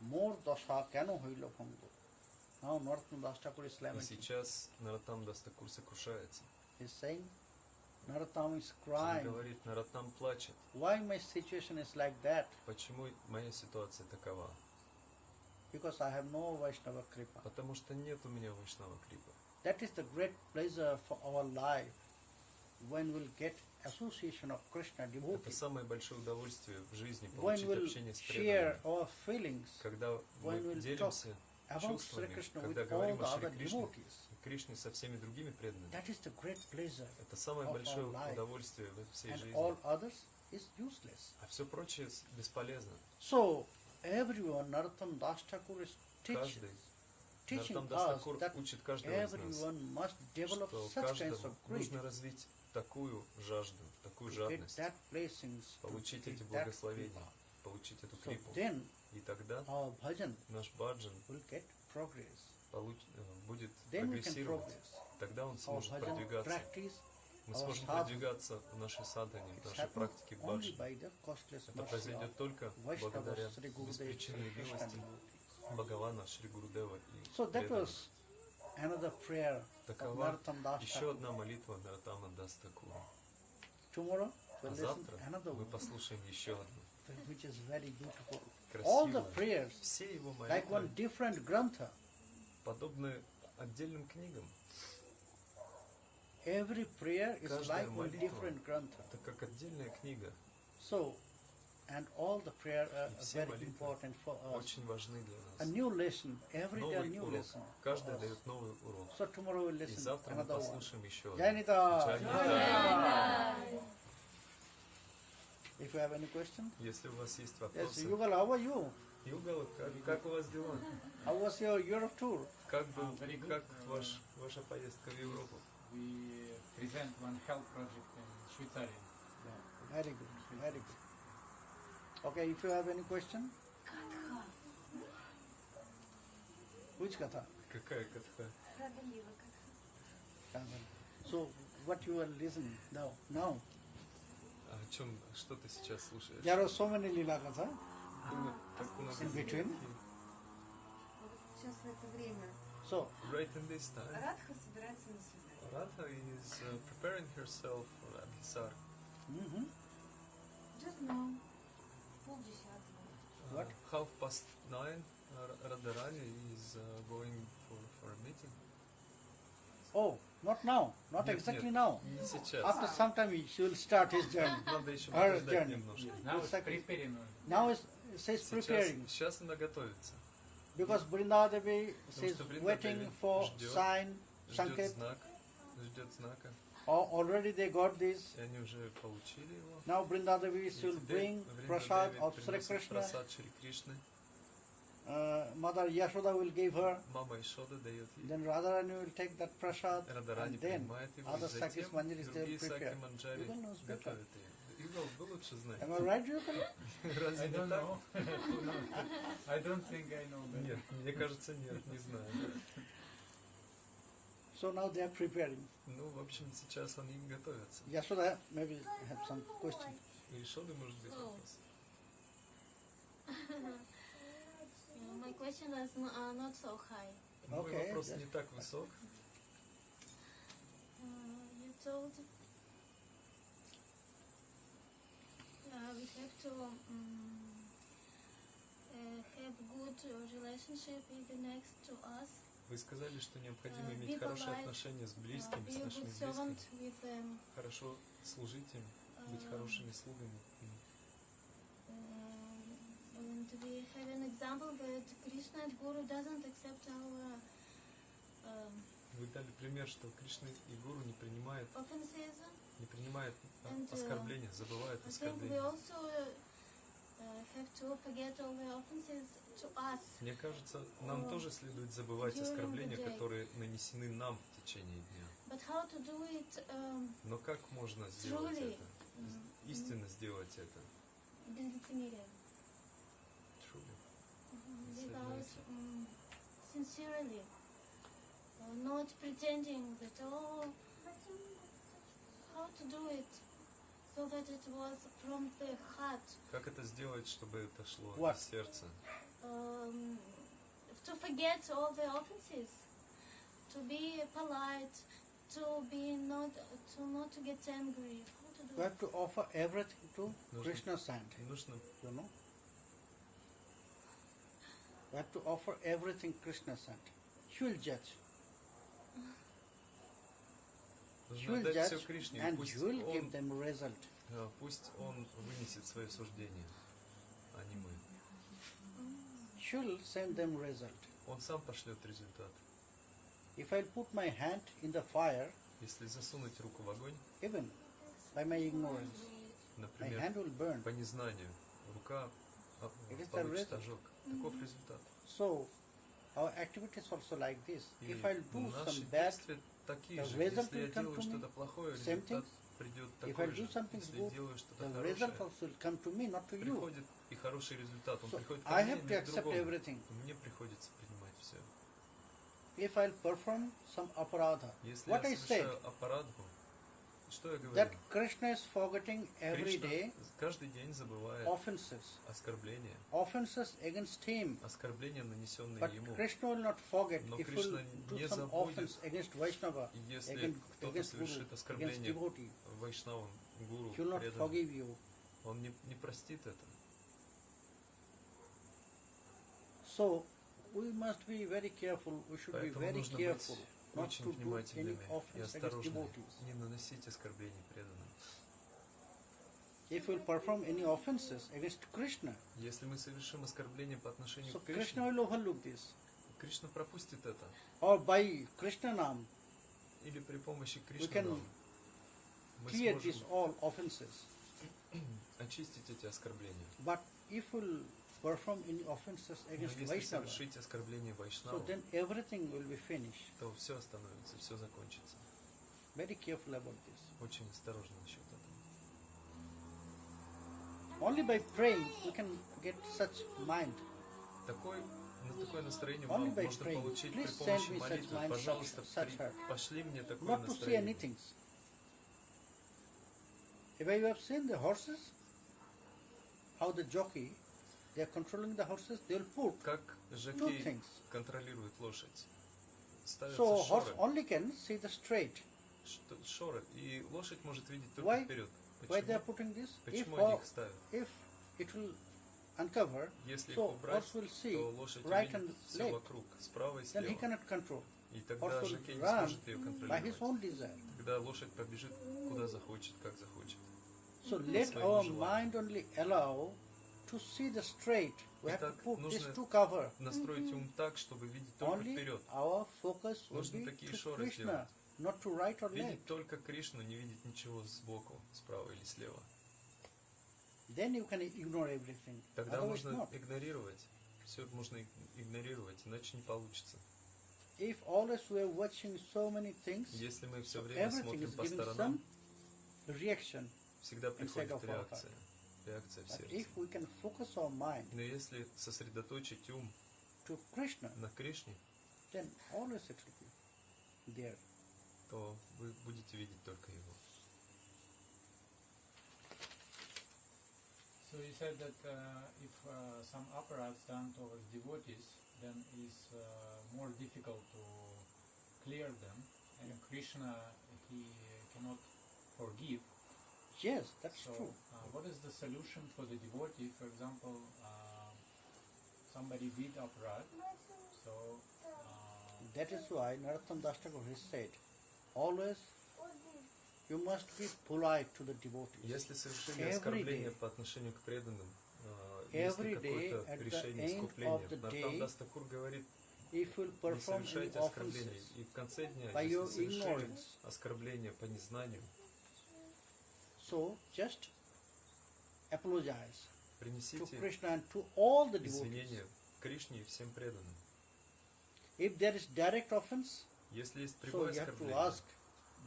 More Dasha Kano Hoilo Bhango. Now Narottam Das Thakur is И lamenting. сейчас Наротам Дас Thakур сокрушается. He's saying, Narottam is Он crying. говорит, Наротам плачет. Why my situation is like that? Почему моя ситуация такова? Because I have no Vaishnava Kripa. Потому что нет у меня Вайшнава Крипа. That is the great pleasure for our life. when we'll get association of Krishna Это devotees, самое большое удовольствие в жизни, when получить we'll общение с share преданными. our feelings Когда when мы we'll делимся about Sri чувствами, Krishna когда with all говорим the о Шри other Кришне, devotees. Кришне со всеми другими преданными. That is the great pleasure Это самое of большое our life. удовольствие во всей And жизни. all others is useless. А все прочее бесполезно. So everyone, Narottam Das Thakur is Каждый, teaching Наротам Дас us Такур that учит каждого из нас, everyone must develop что such kinds каждому of greed нужно развить такую жажду, такую to get жадность, that blessings, to получить get эти that благословения, kripa. получить эту So крипу. then И тогда our bhajan наш баджан will get progress. будет Then we can прогрессировать. progress. Тогда он Our сможет bhajan продвигаться. practice, Мы our сможем sadhana, продвигаться в нашей садхане, в it's нашей happened практике only баджан. by the costless Это mercy произойдет of только Vaishnava благодаря Sri Gurudev беспричинной Krishna милости devotees. Бхагавана Шри Гурудева и So that преданных. was another prayer of Такова Narottam Das еще Thakur. одна молитва Наротама Дас Такура. Tomorrow А we'll listen завтра another мы one, послушаем еще одну. which is very beautiful. All the Красивую. prayers, Все его like one молитвы different grantha, подобны отдельным книгам. every prayer is Каждая like one молитва different grantha. Это как отдельная книга. So, and all the prayer are И все very молитвы important for us. очень важны для A нас. new lesson, every day a Новый new урок. lesson. for Каждый us. дает новый урок. So tomorrow we'll И listen завтра мы another one. послушаем еще Jai один. Nitya. Jai Nitya. If you have any question? Если у вас есть Yes, вопросы. Yugal, how are you? Югал, как у вас дела? How was your Europe tour? Как был, Very good. как ваша поездка в Европу? We present one health project in Швейцарии. Very good, very good. Okay, if you have any question? Which katha? Какая катха? So, what you are listening now? Now, А о чем, что ты сейчас слушаешь? there are so many lila katha Было так много in between. Сейчас в это время So, Right in this time, Радха собирается на свидание. Radha is preparing herself for Abhisar. Just now, 9:30. What? 9:30, Radharani is going for a meeting. oh, not now, not Нет, exactly нет, now. не сейчас. After some time she will start his journey. Надо еще Her подождать journey. немножко. Now it's Second. preparing. Now it says preparing Сейчас она готовится. because Brindadevi says что Vrindadevi waiting for ждет, sign, Ждет sanket. знак, ждет знака. Already they got this. И они уже получили его. Now Brindadevi И will теперь bring Вриндадеви prasad of Sri приносит Krishna. прасад Шри Кришны. Mother Yashoda will give her. Мама Ишода дает ей. Then Radharani will take that prasad. Радарани And then принимает его. other И затем Sakis Manjaris they другие will prepare. Саки Манджари Yugal knows better. готовят ее. Югал, вы лучше знаете. Am I right, Yugal? Разве I не don't так? know. I don't think I know that. Нет, мне кажется, нет, не знаю. So now they are preparing. Ну, в общем, сейчас они готовятся. Yashoda maybe have some question. У Ишоды может быть вопрос. My question is not so high. Мой Окей, вопрос да. не так высок. You told we have to have good relationship with the next to us. Вы сказали, что необходимо be иметь хорошие polite, отношения с близкими, be с a нашими good servant близкими. with them. Хорошо служить им, быть хорошими слугами. And we have an example that Krishna and Guru doesn't accept our Вы дали пример, что Кришна и Гуру не принимают offenses. And, оскорбления, забывают I think we оскорбления. also have to forget all the offenses to us. Мне кажется, нам тоже следует забывать During the оскорбления, day. которые нанесены нам в течение дня. But how to do it Но как можно сделать truly, это? Истинно сделать это? без лицемерия, Truly. without sincerely, not pretending that how to do it so that it was from the heart. Как это сделать, чтобы это шло What? из сердца? To forget all the offenses, to be polite, to not to get angry. How to do You have to offer everything to Нужно- Krishna's hand. Нужно You know? You have to offer everything Krishna's hand. She will judge. He Нужно will отдать все judge Кришне, и and he will give them result. пусть он вынесет свое суждение, а не мы. He will send them result. Он сам пошлет результат. If I put my hand in the fire, Если засунуть руку в огонь, even by my ignorance, my например, hand will burn. по незнанию, рука It is the получит result. ожог. Таков результат. So, our activities also like this. И If I do наши some bad, действия такие the же. result Если я will come делаю to me, что-то плохое, same результат thing. придет If I такой do же. something Если good, делаю что-то the result хорошее, also will come to me, not to you. приходит и хороший результат. Он So, приходит ко I мне, have to не к accept другому. everything. Мне приходится принимать все. If I'll perform some aparadha, Если what я I said, совершаю аппарадху, что я говорю? that Krishna is forgetting every Кришна day каждый день забывает offenses, оскорбления, offenses against him. оскорбления, нанесенные But ему. Krishna will not forget Но if Кришна he'll не do some забудет, offense against Vaisnava, И если against, кто-то against Guru, совершит against оскорбление devotee. вайшнавам, гуру, He will not преданным, forgive you. он не простит это. So, we must be very careful, we should be Поэтому very нужно careful быть not очень to do any внимательными и offense against осторожными, devotees. не наносить оскорблений преданным. If we perform any offenses against Krishna, Если мы совершим оскорбление по отношению so к Krishna Кришне, will overlook this. Кришна пропустит это. Or by Krishna Nam, Или при помощи we Кришны can мы clear сможем these all offenses. очистить эти оскорбления. But if we'll perform any offenses Но against если Vaishnava, совершить оскорбление so вайшнавам, then everything will be finished. то все остановится, все закончится. Very careful about this. Очень осторожно насчет этого. Only by praying we can get such mind. На такое настроение Only by можно praying. получить Please при помощи send me such молитвы. mind, Пожалуйста, such heart. пошли мне такое Not to see настроение. anything. If you have seen the horses, how the jockey, they are controlling the horses, they will put Как two жокей things. контролирует лошадь? Ставятся So horse шоры. only can see the straight. Шоры. И лошадь может видеть только Why? вперед. Why they are Почему? putting this? Почему они их ставят? If it will uncover, Если их so убрать, horse will see то лошадь right увидит and все left. вокруг, справа и Then he слева. cannot control. И тогда Horse жокей will не run сможет ее by his контролировать. own desire. Тогда лошадь побежит куда захочет, как захочет. So let своему our желанию. mind only allow to see the straight. We have to Итак, put these нужно two cover. Настроить ум так, чтобы видеть только Only вперед. our focus will Нужно be такие to шоры Krishna, сделать. not to right or left. Видеть только Кришну, не видеть ничего сбоку, справа или слева. Then you can ignore everything. Тогда Otherwise можно not. игнорировать. Все это можно игнорировать, иначе не получится. If always we are watching so many things, Если мы все so время everything смотрим is по giving сторонам, some reaction. всегда приходит of our реакция. Реакция в But сердце. if we can focus our mind Но если сосредоточить ум to Krishna, на Кришне, then always it will be there. то вы будете видеть только его. So you said that if some apparatus done towards devotees, then it's more difficult to clear them, and Krishna, he cannot forgive. Yes, that's So true. what is the solution for the devotee? For example, somebody did aparat, so That is why Narottam Das Thakur has said, always you must be polite to the devotees. Если совершили Every оскорбление day. по отношению к преданным, Every если day какое-то at the решение end искупления, of the Нартам day, Дас Такур говорит, If you не perform any совершайте оскорблений. offenses И в конце дня, by your если совершили ignorance, оскорбление по незнанию, so just apologize to принесите Krishna and to all the devotees. извинения Кришне и всем преданным. If there is direct offense, Если есть so прямое you have to оскорбление, ask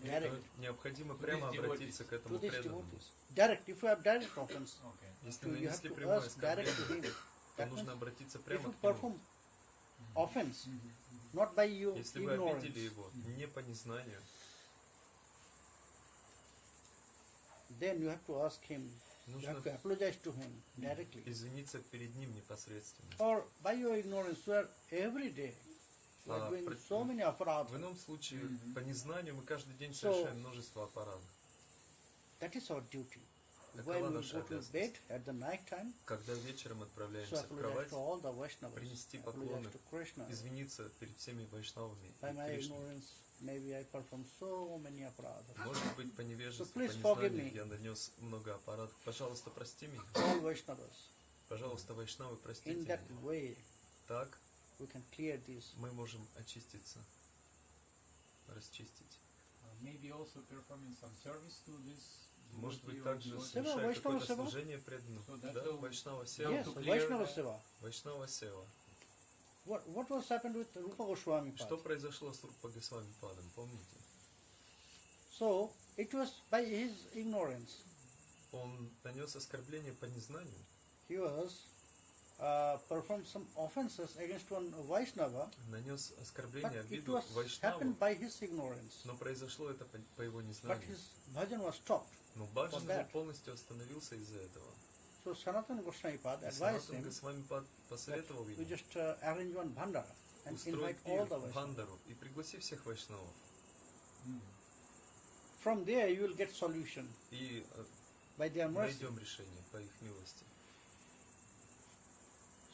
то direct необходимо прямо these обратиться к to этому these преданному. devotees. Direct, if you have direct offense, okay. Если so you have нанесли to прямое ask direct to оскорбление, him. то That means нужно обратиться if прямо you к нему. perform offense, not by your Если вы ignorance, обидели его не по незнанию, then you have to ask him, you нужно have to apologize to him directly. извиниться перед ним непосредственно. Or by your ignorance, you are every day you are doing so many В aparadhas. ином случае, по незнанию мы каждый день So- совершаем множество аппаратов. That is our duty. Такова When we наша go to обязанность. bed at the night time, Когда вечером so отправляемся в apologize кровать, to all the Vaishnavas, принести apologize поклоны, to Krishna извиниться перед всеми вайшнавами by и my Кришной ignorance. maybe I performed so many aparadhas. Может быть, по невежеству, So по please forgive незнанию me. я нанес много аппаратов. Пожалуйста, прости меня. All Vaishnavas. Пожалуйста, вайшнавы, простите In that меня. way, Так we can clear this. мы можем очиститься, расчистить. Maybe also performing some service to this. Может быть, devotee or также devotee. Seva, совершая Vaishnava какое-то seva. служение преданным. So that Да, will- Вайшнава Yes, Сева. to clear Vaishnava that- Seva. Вайшнава Сева. What was happened with Rupa Goswami Что Pad? произошло с Рупа Госвами Падом, помните? So, it was by his ignorance. Он нанес оскорбление по незнанию. He was performed some offenses against one Vaishnava, Нанес but оскорбление, it обиду was Вайшнаву. happened by his ignorance. Но произошло это по его But незнанию. his bhajan was stopped. Но Баджан that. полностью остановился из-за этого. So Sanatana Goswami Pad И advised Санатан him Госвами Пад that посоветовал we ему just arrange one bhandara and устроить invite пир all the Vaishnavas. Бхандару и пригласи всех вайшнавов. From there you will get solution И by their mercy. найдем решение по их милости.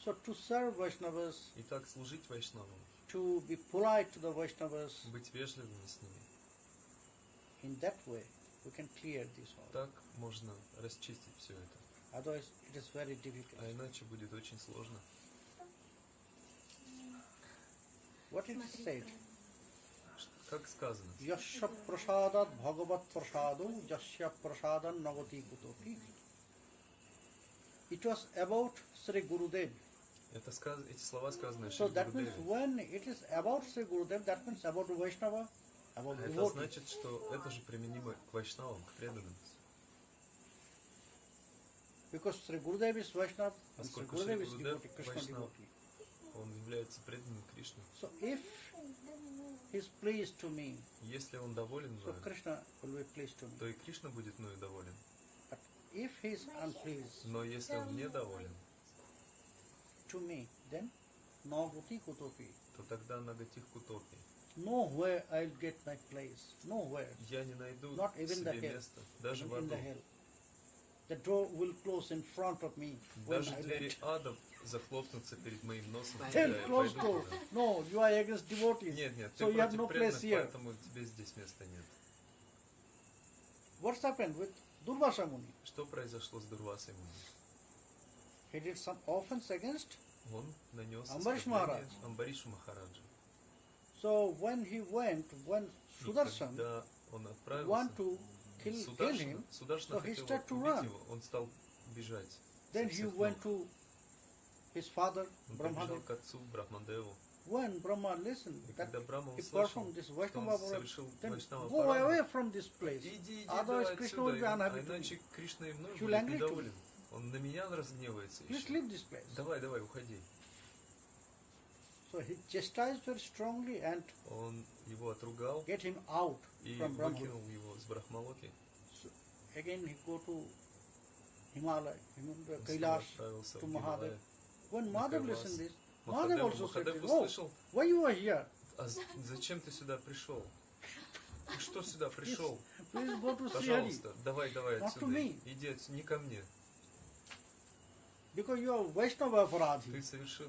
So to serve Vaishnavas, Итак, служить вайшнавам, to be polite to the Vaishnavas, быть вежливыми с ними. in that way we can clear this all. Так можно расчистить все это. Otherwise it is very difficult. А иначе будет очень сложно. What it Смотри, said? Как сказано, Yasya prasadat bhagavat prasadu yasya prasadan nagati kutopi. It was about Sri Gurudev. эти слова сказаны So Шри that means Гурудеве. when it is about Sri Gurudev, that means about Vaishnava, about Это devotee. значит, что это же применимо к вайшнавам, к преданным. Because Sri Gurudev is Vaishnava and Sri Поскольку Gurudev Шри is Гурудев devotee, Krishna Vaishnava. devotee. Он является преданным Кришне. So if he is pleased to me, Если он доволен so мною, Krishna will be pleased to me. то и Кришна будет мною доволен. But if he is unpleased Но если он недоволен, to me, then nagati kutopi. то тогда нагатих кутопи. Nowhere I'll get my place. Nowhere. Я не найду Not even the себе hell. места, даже в Even in the аду. hell. The door will close in front of me when Даже I двери went. ада захлопнутся перед моим носом, когда Then я close пойду door. туда. No, you are against devotees. Нет, So ты you have против no place преданных, here. поэтому тебе здесь места нет. What's happened with Durvasa Muni? Что произошло с Дурвасой Муни? He did some offense against. Он нанес Амбариш оскорбление Махарадж. Амбаришу Махараджа. So when he went, when И Sudarshan когда он отправился, want to kill him, Сударшина so he хотел started to убить run. его, он стал бежать. then со he всех went ног. to his father, Он Brahma. побежал к отцу Брахмадеву. When Brahma listened И that когда Брахма he услышал, performed this что Vaishnava он Parad, совершил then Вайшнава go парад, away from this place. иди Otherwise давай Krishna will be отсюда, unhappy а to me. иначе Кришна и мной You'll будет angry to недоволен. me. Он на меня разгневается Please еще. leave this place. Давай, уходи. So he chastised very strongly and Он его отругал get him out и from Brahma. выкинул его с Брахмалоки. So again he go to Himalaya, Он снова Kailash, отправился to в Mahadev. Гималай. When на Madhav Кайлас. listened this, Madhav also said, Махадев oh, услышал, why you are here? а зачем ты сюда пришел? Ты что сюда пришел? Please go to Sri Hari. Пожалуйста, давай Not to отсюда. me. Иди не ко мне. Because you are Vaishnava Aparadhi.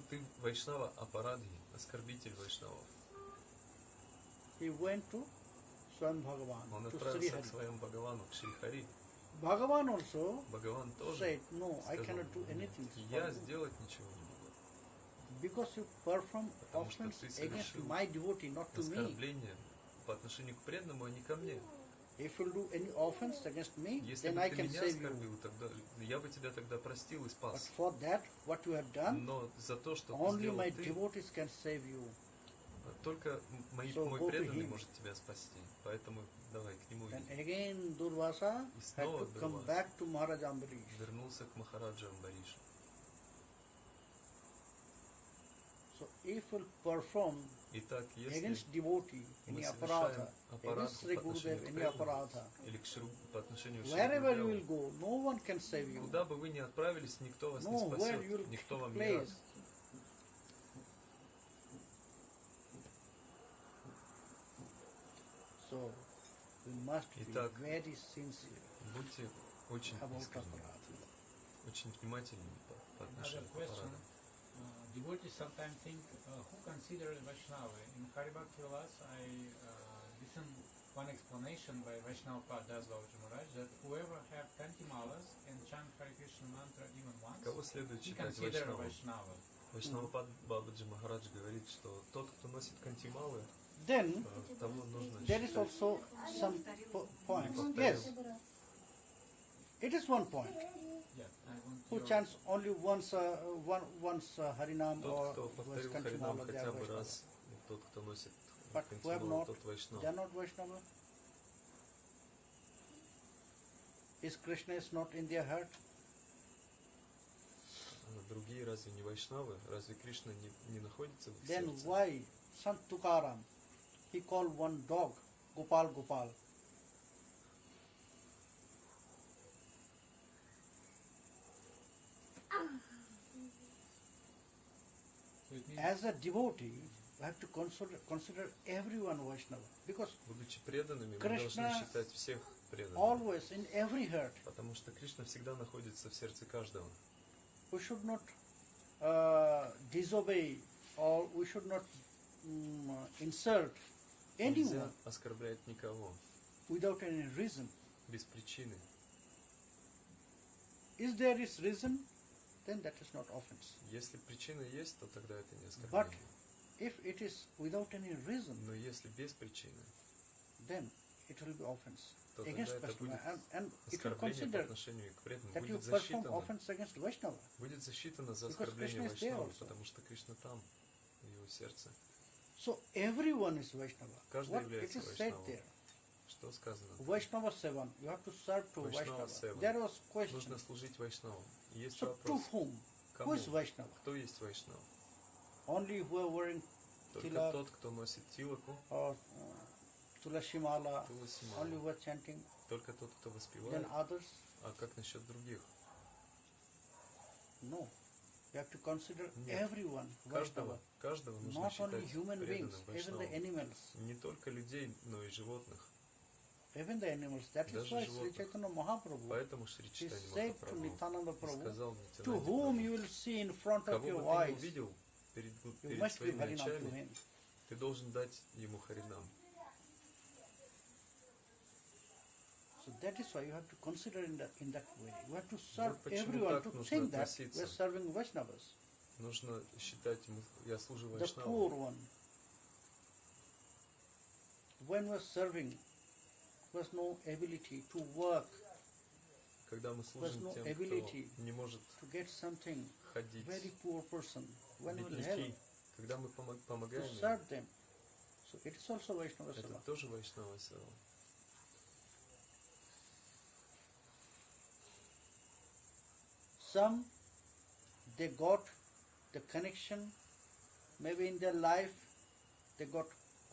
Ты Вайшнава Апарадхи, оскорбитель Вайшнавов. He went to Swam Bhagavan, Он to Sri отправился к Hari. своему Бхагавану, к Шри Хари. Bhagavan also Бхагаван тоже said, no, I сказал, cannot do anything for я you. сделать ничего не могу. Because you perform Потому что offense ты against совершил my devotee, not to me. Оскорбление по отношению к преданному, а не ко мне. If you do any offense against me, Если then бы I ты can меня save you. оскорбил, тогда я бы тебя тогда простил и But спас. for that, what you have done, Но за то, что ты only сделал my ты, devotees can save you. только So мой go to преданный him. может тебя спасти. Поэтому давай к нему Then иди. again Durvasa И had снова to come Дурваса back to Maharaj Ambarish. вернулся к Махараджа Амбаришу. So if you perform Итак, если against devotee any мы aparadha, совершаем аппарат against Sri по отношению Gurudev к any преданным, aparadha, или по отношению к Шри wherever you will Гурудеву, go, no one can save you. куда бы вы ни отправились, никто вас не No, where спасет, you'll никто вам не place. рад. So we must Итак, be very sincere Будьте очень about искренни, aparadha. очень внимательны по Another отношению к question. аппаратам. Devotees sometimes think who consider Vaishnava. In Haribhakti Vilas I listen one explanation by Vaishnava Das Babaji Maharaj that whoever have 20 malas and chant Hare Krishna mantra even once, Кого следует he читать considered a Вайшнава? Vaishnava. Вайшнавапад Бабаджи Махарадж говорит, что тот, кто носит кантималы, Then того нужно there is считать. also some points. Yes, it is one point. Yeah, I want Who your- chants only once Harinam Тот, or кто was повторил Kantimala, Харинам they хотя are бы Vaishnava. раз, и тот, кто носит But who have кантималы, not, тот Вайшнав. they are not Vaishnava. Is Krishna is not in their heart? А другие разве не Вайшнавы? Разве Кришна не находится в их Then сердце? why Sant Tukaram, he called one dog Gopal Gopal? So it means As a devotee, we have to consider everyone Vaishnava, because Будучи преданными, мы Кришна должны считать всех преданными. always in every heart. Потому что Кришна всегда находится в сердце каждого. We should not disobey or we should not insult Нельзя anyone оскорблять никого without any reason. без причины. If there is reason, then that is not offense. Если причина есть, то тогда это не But оскорбление. if it is without any reason, Но если без причины, then it will be offense то тогда against это Vaishnava. будет And it will оскорбление по consider отношению к преданным. that you Будет perform засчитано, offense against Vaishnava. будет засчитано за Because оскорбление Krishna is there Вайшнава, also. потому что Кришна там, в его сердце. So everyone is Vaishnava. Каждый What it является is said Вайшнавом. there? Что сказано? Vaishnava Sevan, you have to serve to Vaishnava Vaishnava. Sevan. There was question. Нужно служить Вайшнавам. И есть So to вопрос, whom? Who кому? is Vaishnava? Кто есть Вайшнав? Only who are wearing Только tilak тот, кто носит тилаку, or Tulashimala, Туласималу. only who are chanting, Только тот, кто then воспевает. others? А как насчет других? No. You have to consider Нет. everyone Vaishnava. Каждого нужно Not only считать human beings, преданным even the Вайшнавом. animals. Не только людей, но и животных. Even the animals. That is Даже why Sri животных. Chaitanya Mahaprabhu, Поэтому Шри he Чайтанья said to Махапрабху Nityananda Prabhu, сказал to Нитянанде whom Прабху, you will see in front of кого your бы ты не eyes, увидел перед you must give своими Harinam to очами, him. ты должен дать ему Харинам. So that is why you have to consider in that way. You have to serve Вот почему everyone, так to нужно think that относиться. we are serving Vaishnavas. Нужно считать, я служу The Вайшнавам. poor one. When we are serving, who has no ability to work, Когда мы служим no тем, ability кто не может to get something, ходить, very poor person, when we will help бедняки, когда мы to помогаем им, serve them. So it is also Vaishnava это Seva. тоже Вайшнава Сева. Some, they got the connection, maybe in their life, they got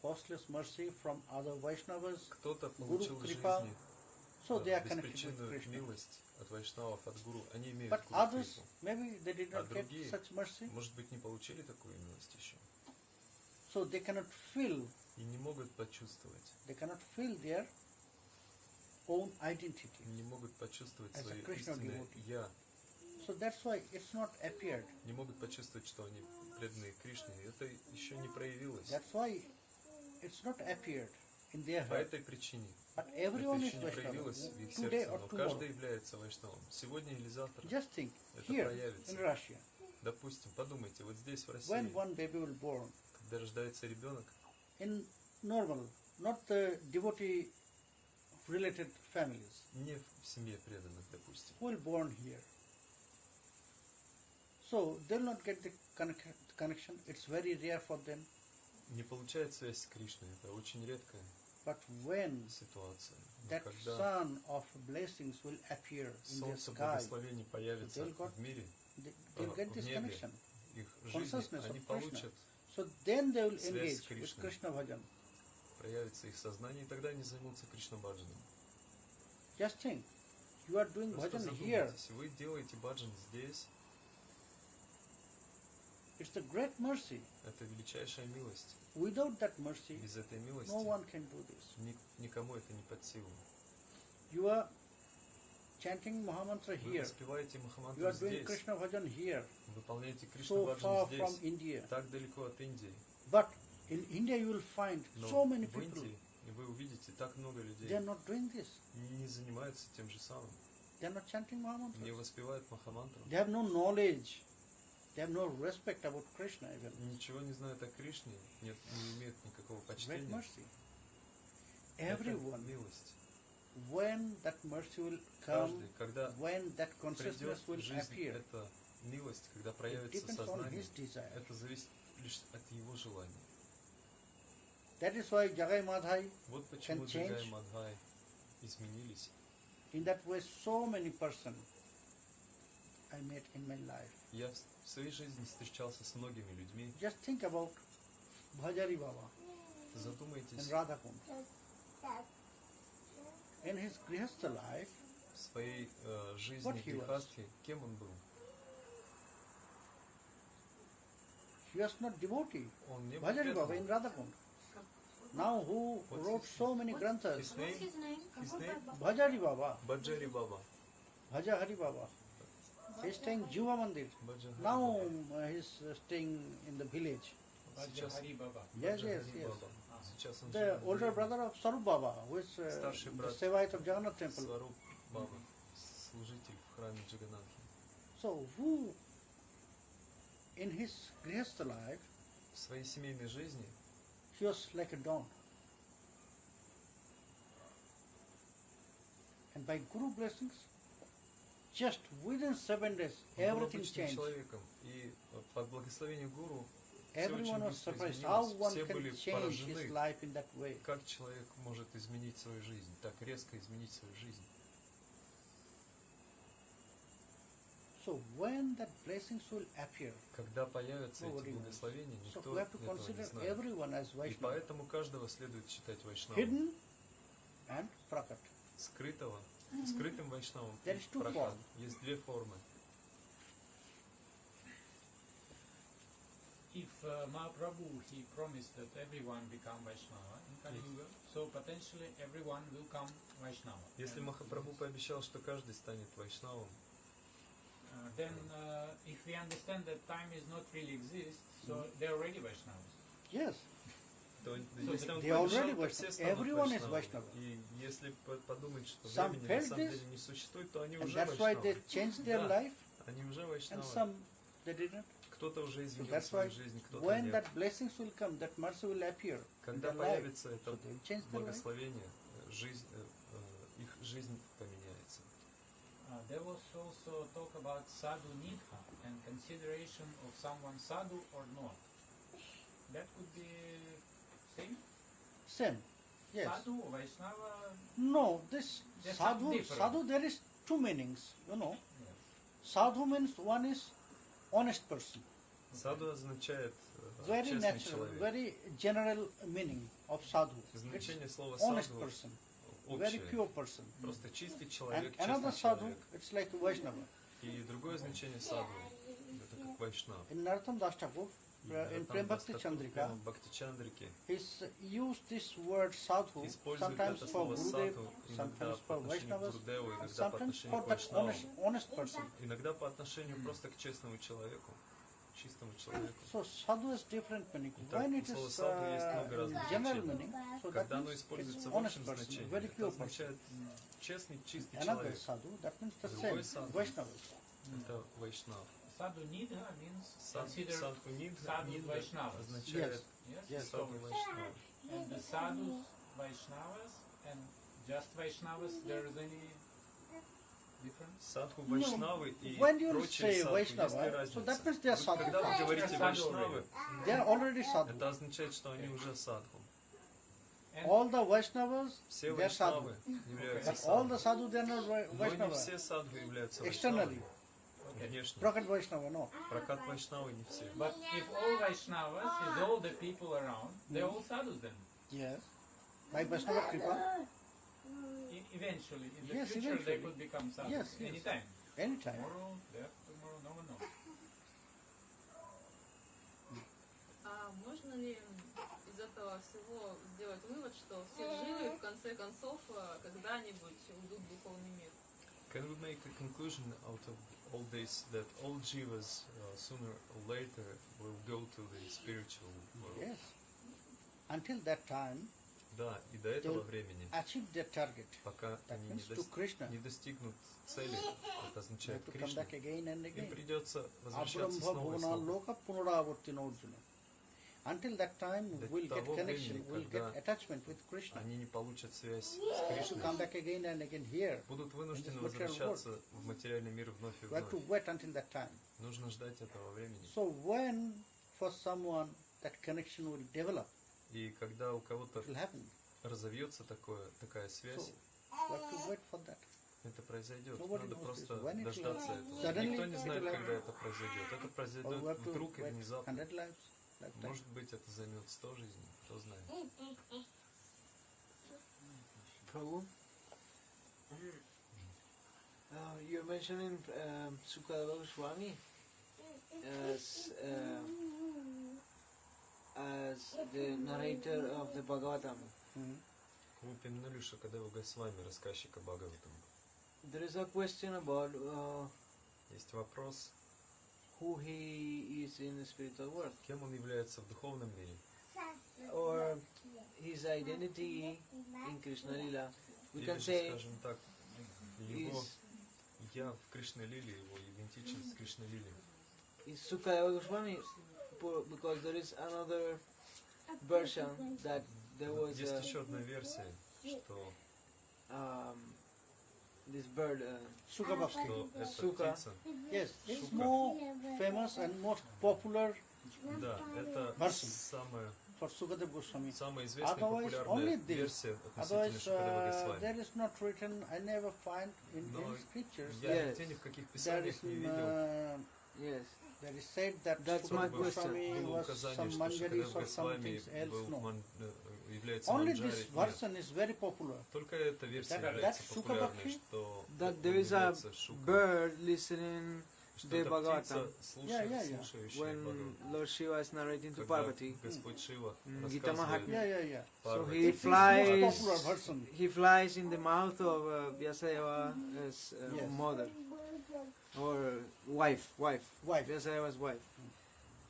costless mercy from other Vaishnavas, Кто-то Guru получил в Kripa, жизни so they are connected with беспричинную Krishna. милость от Вайшнавов, от Гуру. Они имеют But Гуру others, Крипу. maybe they did А not get другие, such mercy, может быть, не получили такую милость еще. so they cannot feel, И не могут почувствовать, their own identity. не могут почувствовать As a свое Krishna истинное devotee. «я». So that's why it's not appeared. Не могут почувствовать, что они преданные Кришне. Это еще не проявилось. That's why it's not appeared in their По heart. этой причине But это everyone is еще не Vaishnava, проявилось в их today сердце, or но tomorrow. каждый является Вайшнавом. Сегодня или завтра. Just think, Это here проявится. in Russia, Допустим, подумайте, вот здесь, в России, when one baby will born, когда рождается ребенок, in normal, not the devotee related families, не в семье преданных, допустим, who will born here. So they'll not get the connection. It's very rare for them. не получает связь с Кришной. Это очень редкая But when ситуация. Но that когда sun of blessings will appear in the солнце sky, благословений появится they'll got- в мире, they'll get в this небе, connection. их жизни, Consciousness они of Krishna. получат, So then they will Связь с engage with Кришной. Krishna bhajan. проявится их сознание, и тогда они займутся Кришна-баджаном. Just think, you are doing Просто bhajan here. задумайтесь, вы делаете баджан здесь, It's the great mercy. это величайшая милость. Without that mercy, Без этой милости no one can do this. никому это не под силу. You are chanting Mahamantra Вы here. воспеваете You Махамантру are doing здесь, Krishna bhajan here. выполняете So Кришна-баджан far from здесь, India. так далеко от Индии. But in India you will find Но so many в people Индии И вы увидите, так много людей They are not doing this. не занимаются тем же самым, They are not chanting не Mahamantras. воспевают Махамантру, They have no knowledge. They have no respect about Krishna even. ничего не знают о Кришне, не имеют никакого Great почтения. mercy. Это Everyone, милость. when that mercy will come, Каждый, когда when that consciousness придет will в жизнь appear, эта милость, когда it проявится depends on сознание, his desire. это зависит лишь от его желания. That is why Jagai Madhai, Вот почему Can change. Джагай Мадхай изменились. in that way, so many persons I met in my life. Я в своей жизни встречался с многими людьми. Just think about Bhajari Baba and Задумайтесь Radha Kund. In his Grihastha life, в своей жизни What he was? Грихастхи, кем он был. he was not devotee. Он не был Bhajari Baba преданным. in Radha Kund. Now who What's wrote his so many His granthas? name? What's his name? His name? Bhajari Baba, Баджари Баба. Bhaja Hari Baba. He's staying Jiva Mandir. Баджари Now Баба. he's staying in the village. Сейчас Hari Baba. Yes, Баджари yes, yes. Баба. Сейчас он The живет в older деревне. brother of Sarup Baba, who is Старший the брат Sevayat of Jagannath temple. Сваруб Баба, служитель в храме Джаганатхи. So who, in his Grihastha life, В своей семейной жизни he was like a don. And by Guru blessings, just within 7 days, он был everything обычным changed. человеком. И под благословением Гуру все очень Everyone was быстро surprised how изменилось. one Все can были change his поражены, life in that way. как человек может изменить свою жизнь, так резко изменить свою жизнь. So when that blessings will appear, Когда появятся Nobody эти knows. благословения, so никто we have to этого не consider знает. everyone as И Vaishnava, поэтому каждого следует считать вайшнавом. hidden and prakat. Скрытым вайшнавом There is two пракат. forms. Есть две формы. If Mahaprabhu, he promised that everyone become Vaishnava in Kali Yuga, so potentially everyone will come Vaishnava. Если And, Махапрабху пообещал, что каждый станет вайшнавом, then if we understand that time is not really exist, so they're already Vaishnavas. Yes, то если он they already пообещал, то Vaishnava. все станут Everyone is вайшнавом. Vaishnava. И если подумать, что Some времени на felt самом this, деле не существует, то они and уже that's why they вайшнавы. changed their Да. life, Они уже and вайшнавы. some they didn't. Кто-то уже So изменил that's свою why жизнь, кто-то when нет. that blessings will come, that mercy will appear in Когда their life, появится это so they will change their life. благословение, их жизнь поменяется. There was also talk about sadhu nidha and consideration of someone sadhu or not. That could be same. Same, yes. Sadhu or Vaishnava. No, this There's sadhu, some difference. sadhu, there is two meanings, you know. Yeah. Sadhu means one is honest person. Саду означает Very честный natural, человек. very general meaning of sadhu. Значение It's слова honest саду person, very общее. pure person. Просто чистый And человек, another честный sadhu, человек. it's like Vaishnava. И другое значение саду, это как вайшнав. In Narottam Das Thakur, in Prem Bhakti Chandrika, Бхакти Чандрики he's used this word sadhu использует sometimes это for слово Gurudev, саду иногда sometimes по for отношению к Vaishnavas, Гурудеву, and иногда по sometimes отношению for к that вайшнавам, honest person. иногда по отношению просто к честному человеку, чистому человеку. So sadhu has different meaning. Итак, When it слово is саду есть много in разных general значений. meaning, so that Когда оно means используется it's в honest общем person, значении, very это pure person. означает честный, чистый Another человек. sadhu, that means the Другой same, sadhu. Vaishnavas. Это вайшнав. Sadhu nidha means consider Садху Нидха sadhu Vaishnavas. означает Yes. Yes. саду вайшнав. And the sadhus Vaishnavas and just Vaishnavas, there is any difference? Садху вайшнавы и When you прочие say садху, есть ли Vaishnava, разница? so that means they are sadhu. Когда вы говорите Sadhu вайшнавы, They are already sadhu. это означает, что они уже садху. And All the Vaishnavas, Все they are sadhu. вайшнавы являются But all the садху. sadhu, they are not Но не Vaishnava. все садху являются Externally, вайшнавами. Внешне. Prakat Vaishnava, no. Прокат вайшнавы не все. but if all Vaishnavas is all the people around, they're all sadhus then. Yes. By Vaishnava Kripa, Eventually, in the Yes, future, they eventually. could become sadhus Yes, yes. anytime. anytime. Tomorrow, day after tomorrow, no one knows. А можно ли из этого всего сделать вывод, что все живы в конце концов когда-нибудь уйдут в духовный мир? Can we make a conclusion out of all this that all jivas sooner or later will go to the spiritual world? Yes. Until that time, Да, и до этого времени, achieve their target. пока That они means to Krishna. не достигнут цели, это They означает have to come Кришна, back again and им again. придется возвращаться Abrahma снова и bhavana снова. loka punaravartina Arjuna. Until that time, До we'll get того connection, времени, we'll get когда attachment with Krishna. они не получат связь с We have to Кришной, come back again and again here. будут вынуждены in this material возвращаться в материальный мир вновь и We have to вновь. wait until that time. Нужно ждать этого времени. So when for someone that connection will develop, И когда у кого-то it will happen. разовьется такая So связь, we have to wait for that. это произойдет. Nobody Надо knows просто this. When it will дождаться happen. этого. Suddenly Никто не it знает, will когда happen. это произойдет. Это Or we произойдет have to вдруг и wait внезапно. 100 lives, lifetime. Может быть, это займет 100 жизней, кто знает. Prabhu, you're mentioning Sukadeva Goswami as the narrator of the Bhagavatam. Mhm. Вы упомянули Шукадева Госвами, рассказчика Бхагаватам. There is a question about Есть вопрос, who he is in the spiritual world, кем он является в духовном мире. or his identity in Krishna Lila. We Или can же, say скажем так, его is я в Кришна Лиле, его идентичен с Кришна Лиле. Sukadeva Goswami, because there is another version that there was Есть еще одна версия, что this bird, Sukhabhakti. эта Сука. птица, Yes, it's Shuka. more famous and most popular да, это Version. самая for Sukadeva Goswami. самая известная Otherwise, популярная only this. версия относительно Otherwise, Шукадева Госвами. there is not written, I never find in Но any scriptures, я Yes. нигде ни в каких there писаниях is, не видел, yes. there is said that That's my Sukadeva Goswami было was указание, some что manjaris Шукадев or Госвами something else. был No. является Only манджари. this Нет. version is very popular. Только эта версия That является Shuka популярной, Bhakti? что That он there is a является Шукой. bird listening Что the это Bhagavatam птица, Yeah. слушающая when Бхагаватам. Lord Shiva is narrating to Когда Parvati. Господь Шива Gita рассказывает Yeah. So Парвати. he It is most flies. popular version. He flies in the mouth of Vyasayava as Yes. mother or wife. Wife. Vyasayava's wife.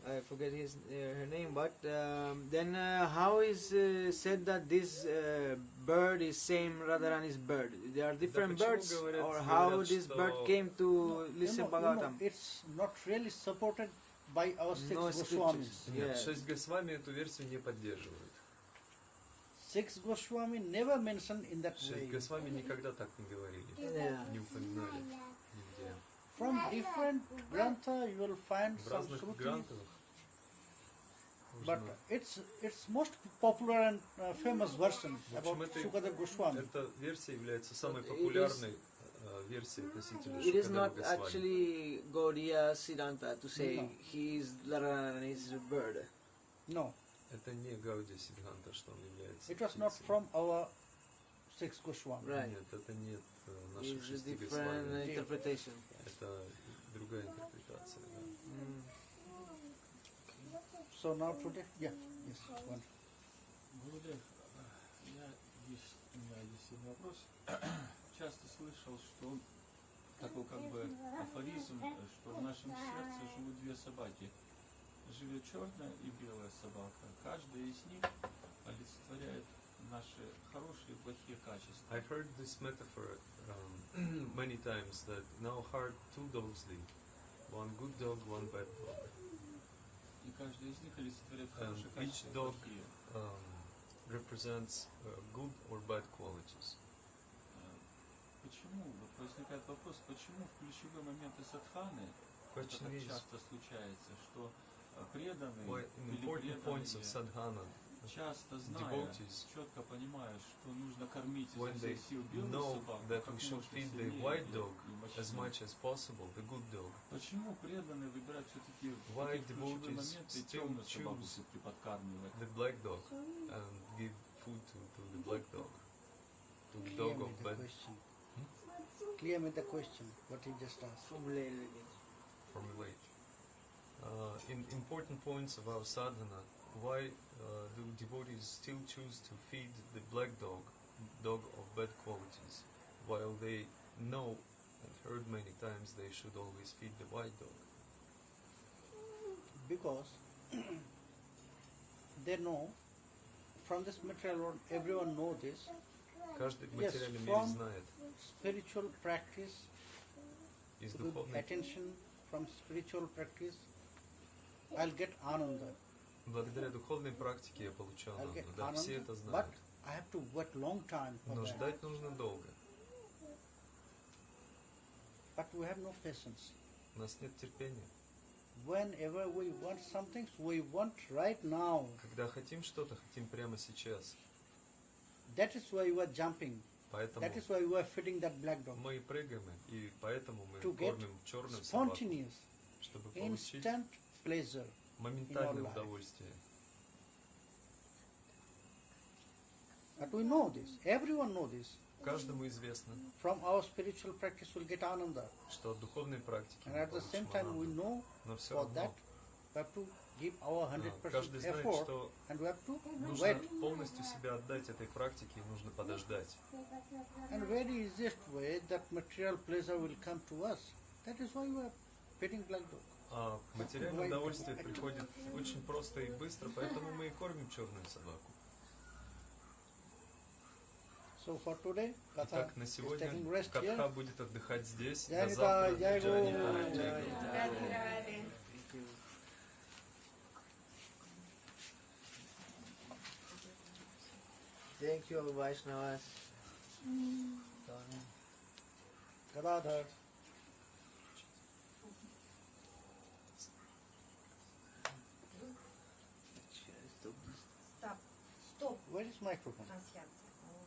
I forget her name, but then how is said that this bird is same Radharani's bird? They are different почему birds, говорят- or how говорят, this что- bird came to listen Bhagavatam? It's not really supported by our six No Goswamis. scriptures. Нет, Yeah. 6 Госвами эту версию не поддерживают. Six Goswami never mentioned in that 6 way. Госвами никогда так не говорили, Yeah. не упоминали нигде. From different grantha you will find В some разных shrutis, грантах but можно- it's most popular and famous version В общем, about Sukadeva Goswami. эта версия является самой It is- популярной версией относительно It is Шукадева not Госвами. actually Gaudiya Siddhanta to say No. he is Radharani's bird. No, Это не Гаудия Сиддханта, что он является it was not птицей. from our six Goswami. Right. Нет, это нет наших It's a 6 different Госвами. interpretation. Это другая интерпретация. Да. Mm. So now today, yes, one. Гурудев, у меня есть один вопрос. Часто слышал, что такой как бы афоризм, что в нашем сердце живут две собаки. Живет черная и белая собака. Каждая из них олицетворяет наши хорошие и плохие качества. I heard this metaphor many times that in our heart two dogs live. One good dog, one bad dog. И каждая из них олицетворяет хорошие Each качества и dog плохие. Represents good or bad qualities. Почему? Вот возникает вопрос, почему в ключевые моменты садханы это так Question is, часто случается, что преданные why in или important points of преданные sadhana, часто зная, devotees, четко понимают, что нужно кормить изо when they всех сил белую know собаку, that как we should можно feed the сильнее white и dog as мощнее. much as possible, the good dog, Почему преданные выбирают все-таки в Why такие ключевые devotees моменты still темную собаку choose все-таки подкармливать? the black dog, and give food to the black dog, to the Clear dog me of the bad question. Clear me the question, what he just asked. Formulate it again. formulate. In important points of our sadhana, why do devotees still choose to feed the black dog, dog of bad qualities, while they know and heard many times they should always feed the white dog? Because they know from this material world, everyone know this. Каждый в Yes, материальном мире from знает. spiritual practice, Из with духовной, attention from spiritual practice, I'll get ananda. благодаря духовной практике я получал I'll get ананду. Да, все это ananda, but знают. I have to wait long time for Но that. ждать нужно долго. But we have no patience. У нас нет терпения. Whenever we want something, we want right now. Когда хотим что-то, хотим прямо сейчас. That is why we are jumping. Поэтому That is why we are feeding that black dog. мы и прыгаем, и поэтому мы To get кормим черную собаку, spontaneous, чтобы получить instant pleasure. моментальное in our life. удовольствие. But we know this. Everyone know this. Каждому известно, From our spiritual practice, we'll get ananda. что от духовной практики And мы at the same получим time, we ананду. know Но все for равно that we have to give our 100% каждый знает, effort, что and we have to нужно wait. полностью себя отдать этой практике и нужно подождать. And very easiest way that material pleasure will come to us. That is why we are feeding black dog. А материальное удовольствие приходит очень просто и быстро, поэтому мы и кормим черную собаку. So for today, Katha Итак, на is сегодня taking rest Катха here. будет отдыхать здесь. Джай До Нита, завтра. Джай Джай Гуру, Нита, Джай Джай Гуру. Radhe. Thank you, Vaishnavas. Gadadhar. Stop. Where is microphone? Трансляция.